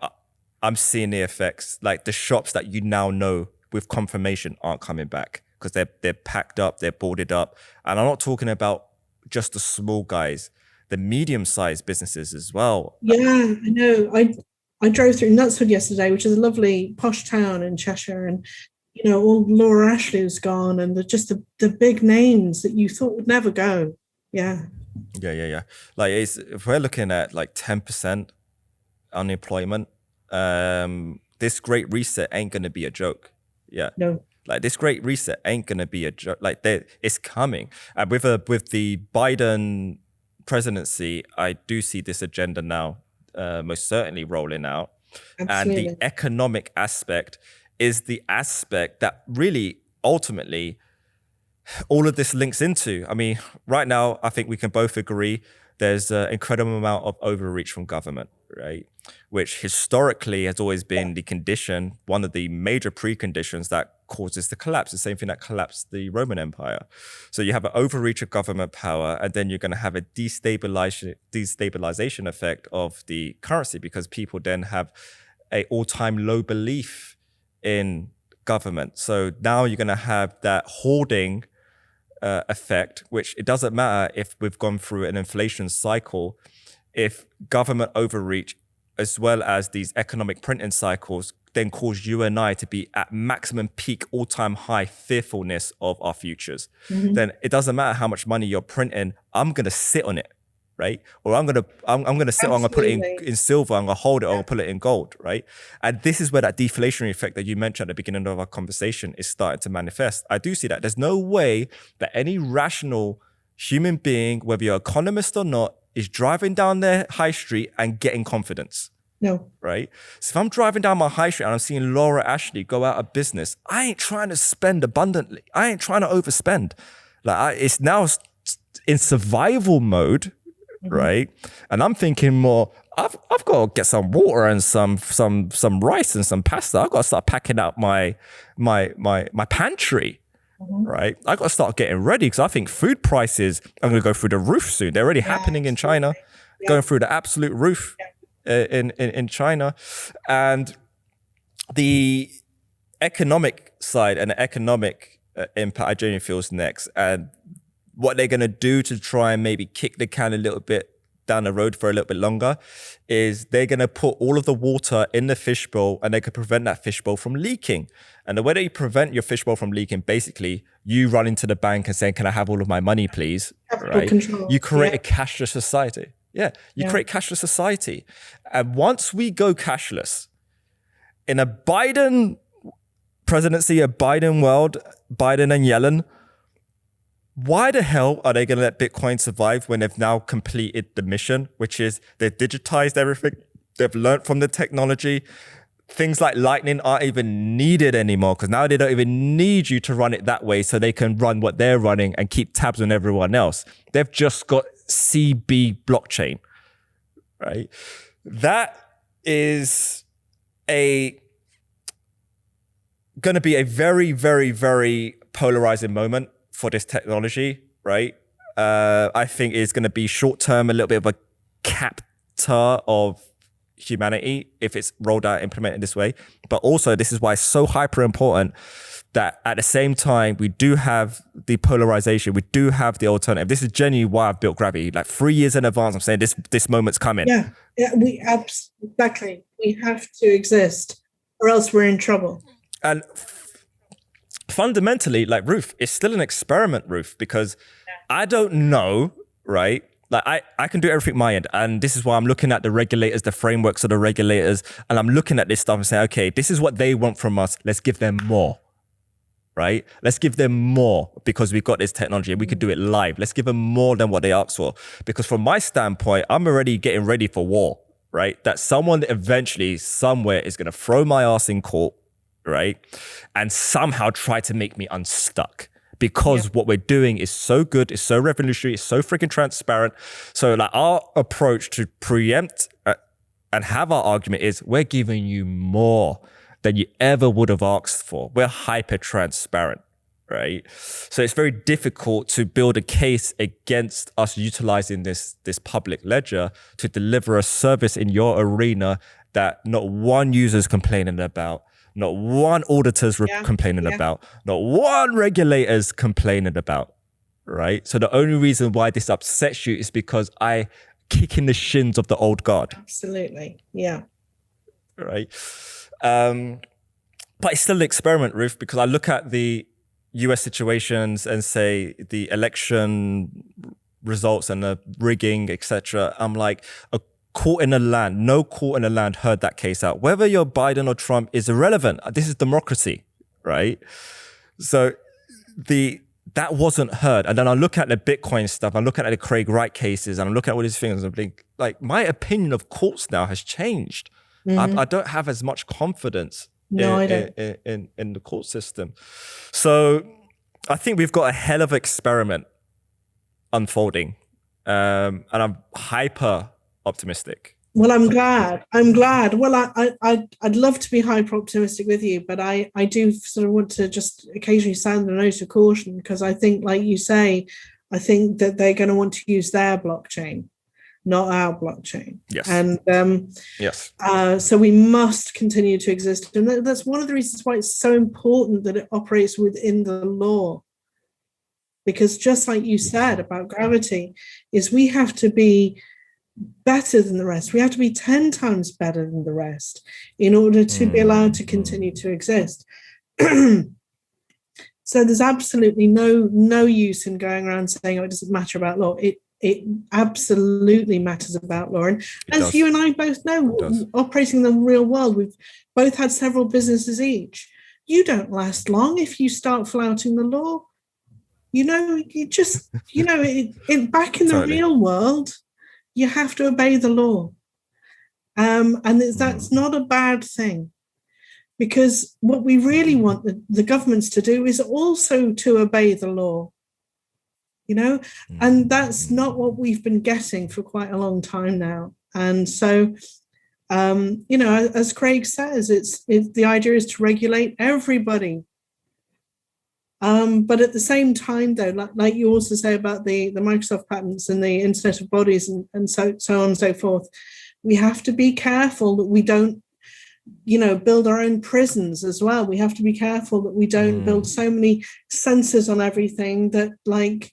I'm seeing the effects. Like the shops that you now know with confirmation aren't coming back because they're packed up, they're boarded up. And I'm not talking about just the small guys, the medium-sized businesses as well.
Yeah, I know. I drove through Knutsford yesterday, which is a lovely posh town in Cheshire, and all Laura Ashley was gone, and the big names that you thought would never go. Yeah. Like if we're looking at like 10% unemployment,
this great reset ain't gonna be a joke. Yeah.
No.
Like this great reset ain't gonna be a joke. Like it's coming. And with the Biden presidency, I do see this agenda now most certainly rolling out.
Absolutely.
And the economic aspect is the aspect that really ultimately all of this links into. I mean, right now, I think we can both agree there's an incredible amount of overreach from government, right? Which historically has always been the condition, one of the major preconditions that causes the collapse, the same thing that collapsed the Roman Empire. So you have an overreach of government power, and then you're going to have a destabilization effect of the currency because people then have an all-time low belief in government. So now you're going to have that hoarding effect, which it doesn't matter if we've gone through an inflation cycle, if government overreach as well as these economic printing cycles then cause you and I to be at maximum peak all-time high fearfulness of our futures, then it doesn't matter how much money you're printing, I'm going to sit on it, right? Or I'm going to sit, I'm going to put it in silver, I'm going to hold it, or I'm going to put it in gold, right? And this is where that deflationary effect that you mentioned at the beginning of our conversation is starting to manifest. I do see that. There's no way that any rational human being, whether you're an economist or not, is driving down their high street and getting confidence.
No.
Right? So if I'm driving down my high street and I'm seeing Laura Ashley go out of business, I ain't trying to spend abundantly. I ain't trying to overspend. Like it's now in survival mode, right? And I'm thinking more, I've got to get some water and some rice and some pasta. I've got to start packing out my pantry. Right? I got to start getting ready because I think food prices are going to go through the roof soon. They're already happening in China, going through the absolute roof. In China, and the economic side and the economic impact I genuinely feel is next, and what they're going to do to try and maybe kick the can a little bit down the road for a little bit longer is they're going to put all of the water in the fishbowl and they could prevent that fishbowl from leaking. And the way that you prevent your fishbowl from leaking, basically you run into the bank and saying, can I have all of my money, please? Right? You create a cashless society. Yeah, you create cashless society. And once we go cashless, in a Biden presidency, a Biden world, Biden and Yellen, why the hell are they going to let Bitcoin survive when they've now completed the mission, which is they've digitized everything, they've learned from the technology. Things like Lightning aren't even needed anymore because now they don't even need you to run it that way so they can run what they're running and keep tabs on everyone else. They've just got CB blockchain, right? That is going to be a very, very, very polarizing moment for this technology, right? I think it's going to be short-term, a little bit of a captor of humanity if it's rolled out, implemented this way. But also, this is why it's so hyper important that at the same time, we do have the polarization, we do have the alternative. This is genuinely why I've built Gravity. Like 3 years in advance, I'm saying this moment's coming.
Yeah, exactly. We have to exist or else we're in trouble.
And fundamentally, like Ruth, it's still an experiment, Ruth, because I don't know, right? Like I can do everything my end. And this is why I'm looking at the regulators, the frameworks of the regulators, and I'm looking at this stuff and saying, okay, this is what they want from us. Let's give them more. Right? Let's give them more because we've got this technology and we could do it live. Let's give them more than what they asked for. Because from my standpoint, I'm already getting ready for war, right? That someone eventually somewhere is going to throw my ass in court, right? And somehow try to make me unstuck because what we're doing is so good, it's so revolutionary, it's so freaking transparent. So like our approach to preempt and have our argument is we're giving you more than you ever would have asked for. We're hyper transparent, right? So it's very difficult to build a case against us utilizing this public ledger to deliver a service in your arena that not one user is complaining about, not one auditor's complaining about, not one regulator's complaining about, right? So the only reason why this upsets you is because I kick in the shins of the old guard.
Absolutely, yeah.
Right? But it's still an experiment, Ruth, because I look at the US situations and say the election results and the rigging, etc. I'm like, a court in the land, no court in the land heard that case out. Whether you're Biden or Trump is irrelevant. This is democracy, right? So that wasn't heard. And then I look at the Bitcoin stuff, I look at the Craig Wright cases, and I look at all these things, and I think, like, my opinion of courts now has changed. I don't have as much confidence in the court system. So I think we've got a hell of an experiment unfolding. And I'm hyper optimistic.
Well, I'm glad. Well, I'd love to be hyper optimistic with you, but I do sort of want to just occasionally sound a note of caution because I think, like you say, I think that they're going to want to use their blockchain. not our blockchain.
Yes.
And
yes.
So we must continue to exist. And that's one of the reasons why it's so important that it operates within the law. Because just like you said about gravity, is we have to be better than the rest. We have to be 10 times better than the rest in order to be allowed to continue to exist. So there's absolutely no use in going around saying, oh, it doesn't matter about law. It absolutely matters about law. And as you and I both know, operating in the real world, we've both had several businesses each. You don't last long if you start flouting the law. You just, back in the real world, you have to obey the law. And that's not a bad thing. Because what we really want the governments to do is also to obey the law, and that's not what we've been getting for quite a long time now. And so, as Craig says, it's the idea is to regulate everybody. But at the same time, though, like you also say about the Microsoft patents and the Internet of Bodies and so on and so forth, we have to be careful that we don't build our own prisons as well. We have to be careful that we don't build so many sensors on everything that that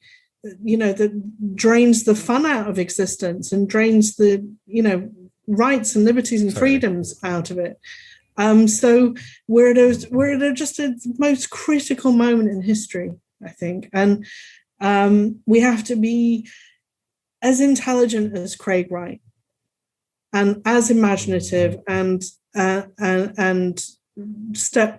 drains the fun out of existence and drains the, rights and liberties and freedoms out of it. So we're at just a most critical moment in history, I think. And we have to be as intelligent as Craig Wright and as imaginative and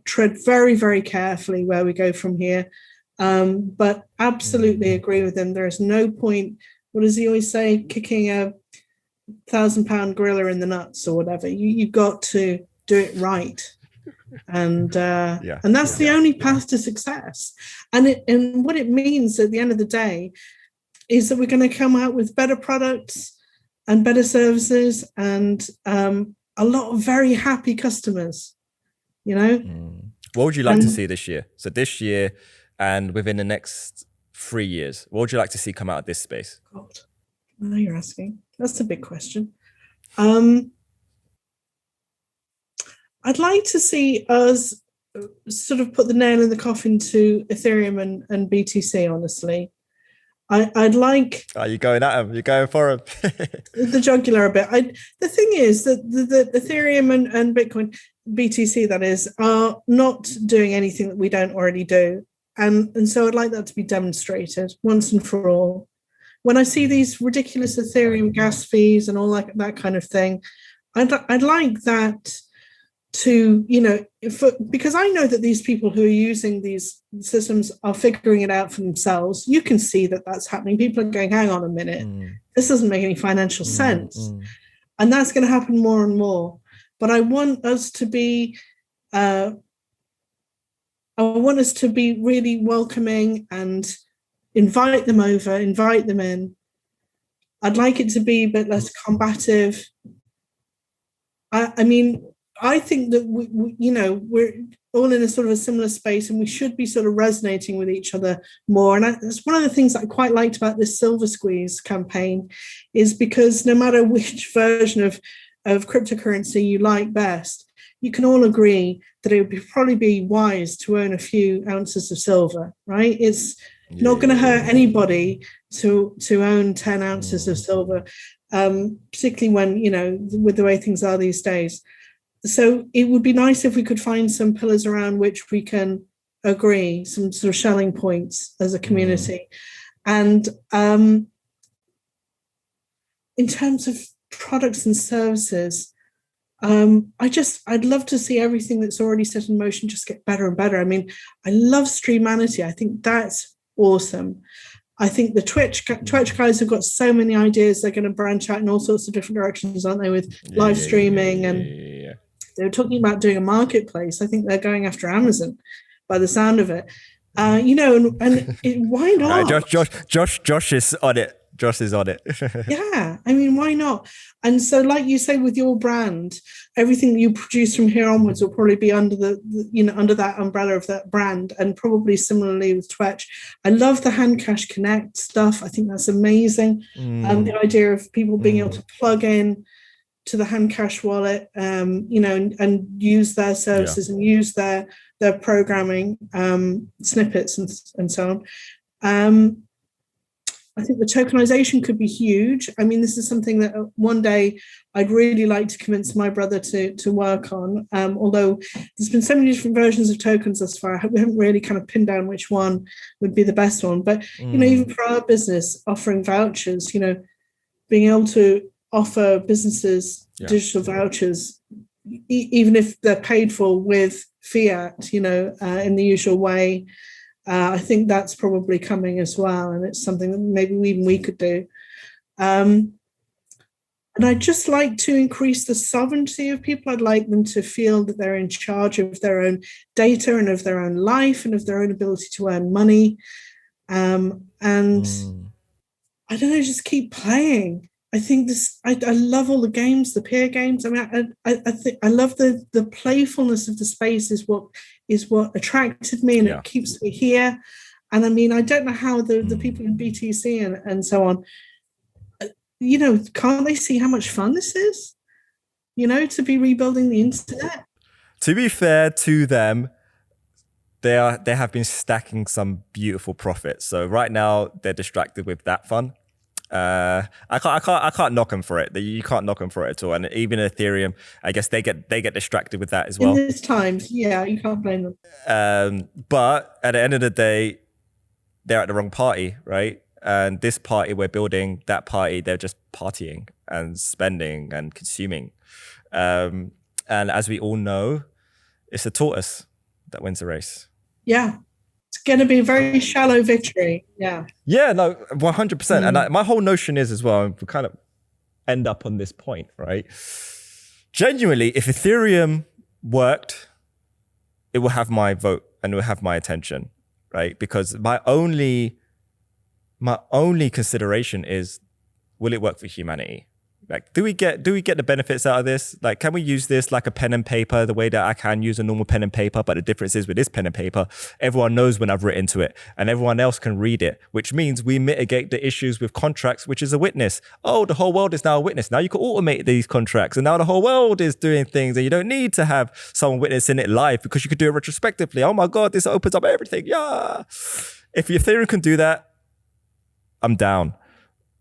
tread very, very carefully where we go from here. But absolutely agree with him. There is no point, what does he always say, kicking a 1,000-pound gorilla in the nuts or whatever. You've got to do it right. And that's the only path to success. And what it means at the end of the day is that we're going to come out with better products and better services and a lot of very happy customers, What
would you like to see this year? So this year and within the next 3 years, what would you like to see come out of this space?
God, now you're asking. That's a big question. I'd like to see us sort of put the nail in the coffin to Ethereum and BTC, honestly. I'd like...
Are you going at him? You're going for him?
The jugular a bit. The thing is that the Ethereum and Bitcoin, BTC that is, are not doing anything that we don't already do. And so I'd like that to be demonstrated once and for all. When I see these ridiculous Ethereum gas fees and all that kind of thing, I'd like that to, because I know that these people who are using these systems are figuring it out for themselves. You can see that that's happening. People are going, hang on a minute, this doesn't make any financial sense. And that's going to happen more and more. But I want us to be, really welcoming and invite them over, invite them in. I'd like it to be a bit less combative. I think that we're all in a sort of a similar space, and we should be sort of resonating with each other more. And that's one of the things that I quite liked about this Silver Squeeze campaign, is because no matter which version of cryptocurrency you like best, you can all agree that it would probably be wise to own a few ounces of silver, right? It's not going to hurt anybody to own 10 ounces of silver, particularly when, with the way things are these days. So it would be nice if we could find some pillars around which we can agree, some sort of Schelling points as a community. And in terms of products and services, I'd love to see everything that's already set in motion just get better and better. I mean, I love Streamanity. I think that's awesome. I think the Twetch guys have got so many ideas. They're going to branch out in all sorts of different directions, aren't they, with live streaming and they were talking about doing a marketplace. I think they're going after Amazon by the sound of it. Why not?
Josh is on it. Josh is on it.
Yeah, I mean, why not? And so, like you say, with your brand, everything that you produce from here onwards will probably be under under that umbrella of that brand, and probably similarly with Twetch. I love the Handcash Connect stuff. I think that's amazing. The idea of people being able to plug in to the Handcash wallet, and use their services and use their programming snippets and so on. I think the tokenization could be huge. I mean, this is something that one day I'd really like to convince my brother to work on. Although there's been so many different versions of tokens thus far, we haven't really kind of pinned down which one would be the best one. But, even for our business, offering vouchers, being able to offer businesses digital vouchers, even if they're paid for with fiat, in the usual way. I think that's probably coming as well, and it's something that maybe even we could do. And I'd just like to increase the sovereignty of people. I'd like them to feel that they're in charge of their own data and of their own life and of their own ability to earn money. And I don't know, just keep playing. I think I love all the games, the peer games. I mean, I think I love the playfulness of the space is what attracted me, and it keeps me here. And I mean, I don't know how the people in BTC and so on, can't they see how much fun this is? To be rebuilding the internet.
To be fair to them, they have been stacking some beautiful profits. So right now they're distracted with that fun. I can't knock them for it. You can't knock them for it at all. And even Ethereum, I guess they get distracted with that as well.
In these times, you can't blame them.
But at the end of the day, they're at the wrong party, right? And this party we're building, that party, they're just partying and spending and consuming. And as we all know, it's a tortoise that wins the race.
Yeah. It's going to be a very shallow victory. Yeah.
Yeah, no, 100%. And my whole notion is as well, we kind of end up on this point, right? Genuinely, if Ethereum worked, it will have my vote and it will have my attention, right? Because my only consideration is, will it work for humanity? Like, do we get the benefits out of this? Like, can we use this like a pen and paper, the way that I can use a normal pen and paper? But the difference is with this pen and paper, everyone knows when I've written to it and everyone else can read it, which means we mitigate the issues with contracts, which is a witness. Oh, the whole world is now a witness. Now you can automate these contracts and now the whole world is doing things and you don't need to have someone witnessing it live because you could do it retrospectively. Oh my God, this opens up everything. Yeah. If Ethereum can do that, I'm down.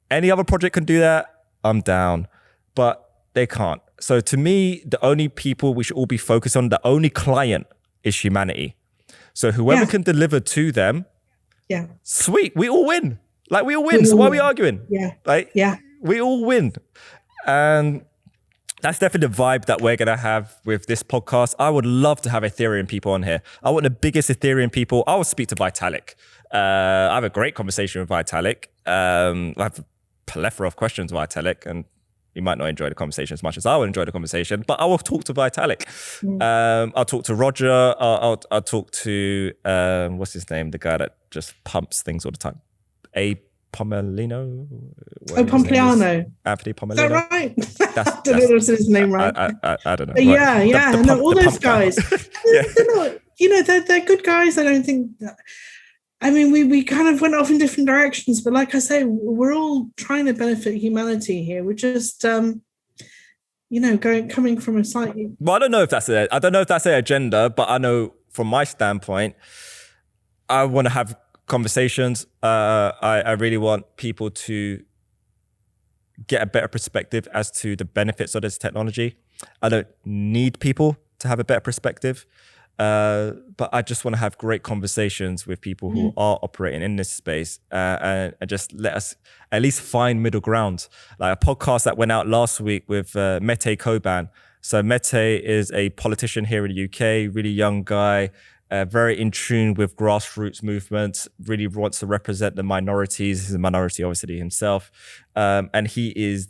Any other project can do that, I'm down, but they can't. So to me, the only people we should all be focused on, the only client is humanity. So whoever can deliver to them, sweet, we all win. Like we all win. So why are we arguing? We all win. And that's definitely the vibe that we're going to have with this podcast. I would love to have Ethereum people on here. I want the biggest Ethereum people. I will speak to Vitalik. I have a great conversation with Vitalik. I have a plethora of questions with Vitalik, and you might not enjoy the conversation as much as I will enjoy the conversation, but I will talk to Vitalik. I'll talk to Roger. I'll talk to, what's his name? The guy that just pumps things all the time. Pommelino?
Pompliano.
Anthony Pommelino.
Is that right? I don't know if his name right.
I don't know.
But right. All those guys. They're good guys. I don't think that, I mean, we kind of went off in different directions, but like I say, we're all trying to benefit humanity here. We're just, coming from a slightly.
Well, I don't know if that's their agenda, but I know from my standpoint, I want to have conversations. I really want people to get a better perspective as to the benefits of this technology. I don't need people to have a better perspective. But I just want to have great conversations with people who are operating in this space and just let us at least find middle ground. Like a podcast that went out last week with Mete Koban. So Mete is a politician here in the UK, really young guy, very in tune with grassroots movements, really wants to represent the minorities. He's a minority, obviously, himself. And he is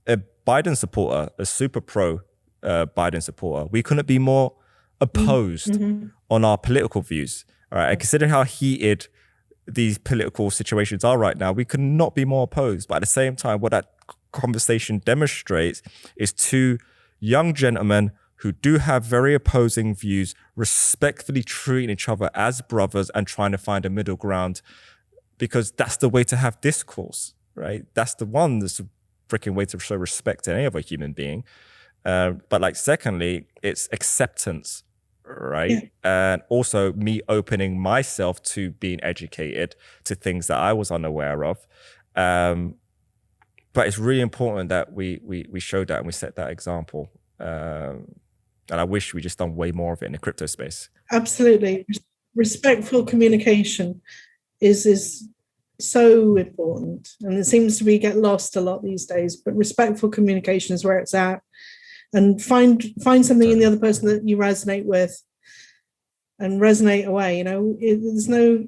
a Biden supporter, a super pro Biden supporter. We couldn't be more opposed on our political views. All right. And considering how heated these political situations are right now, we could not be more opposed. But at the same time, what that conversation demonstrates is two young gentlemen who do have very opposing views, respectfully treating each other as brothers and trying to find a middle ground, because that's the way to have discourse, right? That's the freaking way to show respect to any other human being. But like, secondly, it's acceptance, right? Yeah. And also me opening myself to being educated to things that I was unaware of. But it's really important that we showed that and we set that example. And I wish we just done way more of it in the crypto space.
Absolutely. Respectful communication is so important. And it seems to get lost a lot these days. But respectful communication is where it's at. And find something in the other person that you resonate with and resonate away. There's no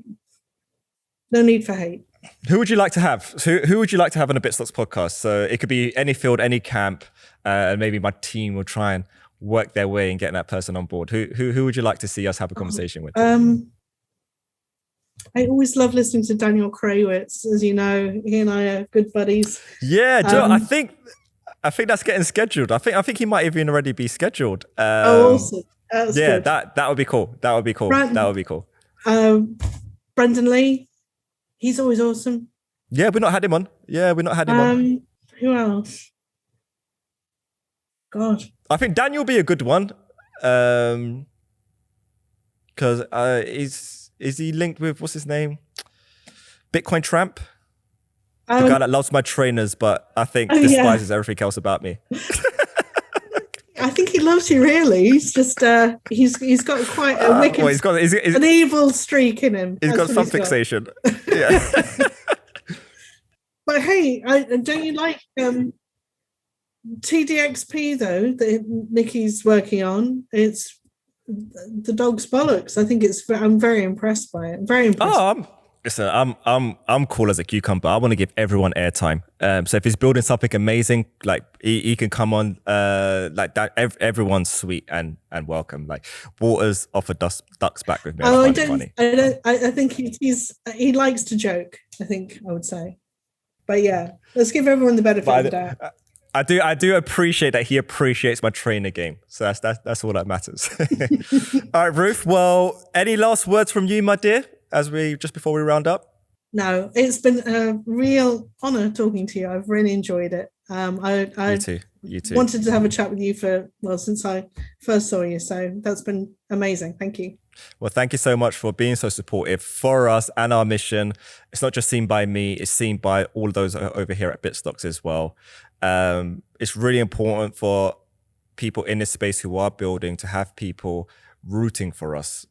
need for hate.
Who would you like to have? Who would you like to have on a Bitstocks podcast? So it could be any field, any camp, and maybe my team will try and work their way in getting that person on board. Who would you like to see us have a conversation with?
I always love listening to Dr Craig Wright. As you know, he and I are good buddies.
Yeah, Joe, I think that's getting scheduled. I think he might even already be scheduled.
Awesome. That's good.
that would be cool. That would be cool. That would be cool.
Brendan Lee, he's always awesome.
Yeah, we've not had him on. on.
Who else? God.
I think Daniel will be a good one. Because is he linked with, what's his name? Bitcoin Tramp? The guy that loves my trainers, but I think despises everything else about me.
I think he loves you, really. He's just he's got quite a wicked, an evil streak in him.
He's got some fixation. Yeah.
But hey, don't you like TDXP though that Nikki's working on? It's the dog's bollocks. I think I'm very impressed by it. Very impressed.
Listen, I'm cool as a cucumber. I want to give everyone airtime. So if he's building something amazing, like he can come on, like that. Everyone's sweet and welcome. Like water's off a duck's back with me.
I think he likes to joke. I think I would say, but yeah, let's give everyone the benefit of the doubt.
I do appreciate that he appreciates my trainer game. So that's all that matters. All right, Ruth. Well, any last words from you, my dear, just before we round up?
No, it's been a real honor talking to you. I've really enjoyed it. You too. Wanted to have a chat with you since I first saw you. So that's been amazing. Thank you.
Well, thank you so much for being so supportive for us and our mission. It's not just seen by me, it's seen by all of those over here at Bitstocks as well. It's really important for people in this space who are building to have people rooting for us,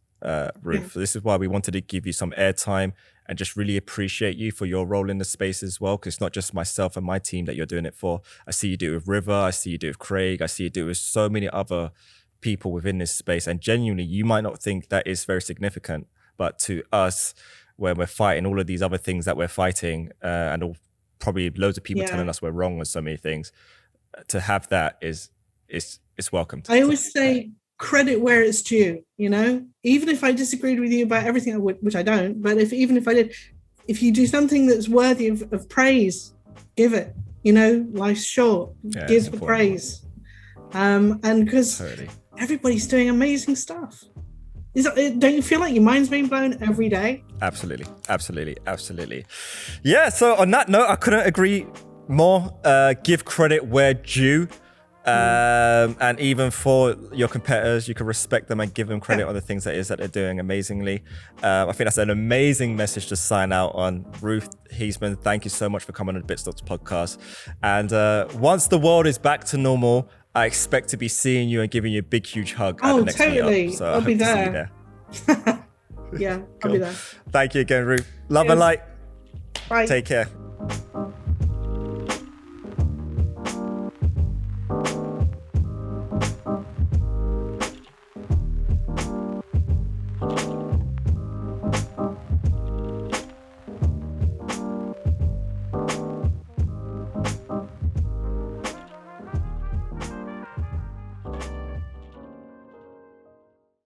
Ruth. So this is why we wanted to give you some airtime and just really appreciate you for your role in the space as well, because it's not just myself and my team that you're doing it for. I see you do it with River, I see you do it with Craig, I see you do it with so many other people within this space. And genuinely, you might not think that is very significant, but to us, when we're fighting all of these other things that we're fighting, and probably loads of people telling us we're wrong with so many things, to have that is welcomed.
I always say credit where it's due, even if I disagreed with you about everything, which I don't, but even if I did, if you do something that's worthy of praise, give it. Life's short. Give the praise. And because everybody's doing amazing stuff. Don't you feel like your mind's being blown every day?
Absolutely. Yeah, so on that note, I couldn't agree more. Give credit where due. And even for your competitors, you can respect them and give them credit on the things that they're doing amazingly. I think that's an amazing message to sign out on. Ruth Heasman, thank you so much for coming on the Bitstocks podcast. And once the world is back to normal, I expect to be seeing you and giving you a big, huge hug at the next meetup. So
I'll be there. Yeah, I'll be there.
Thank you again, Ruth. Love and light.
Bye.
Take care.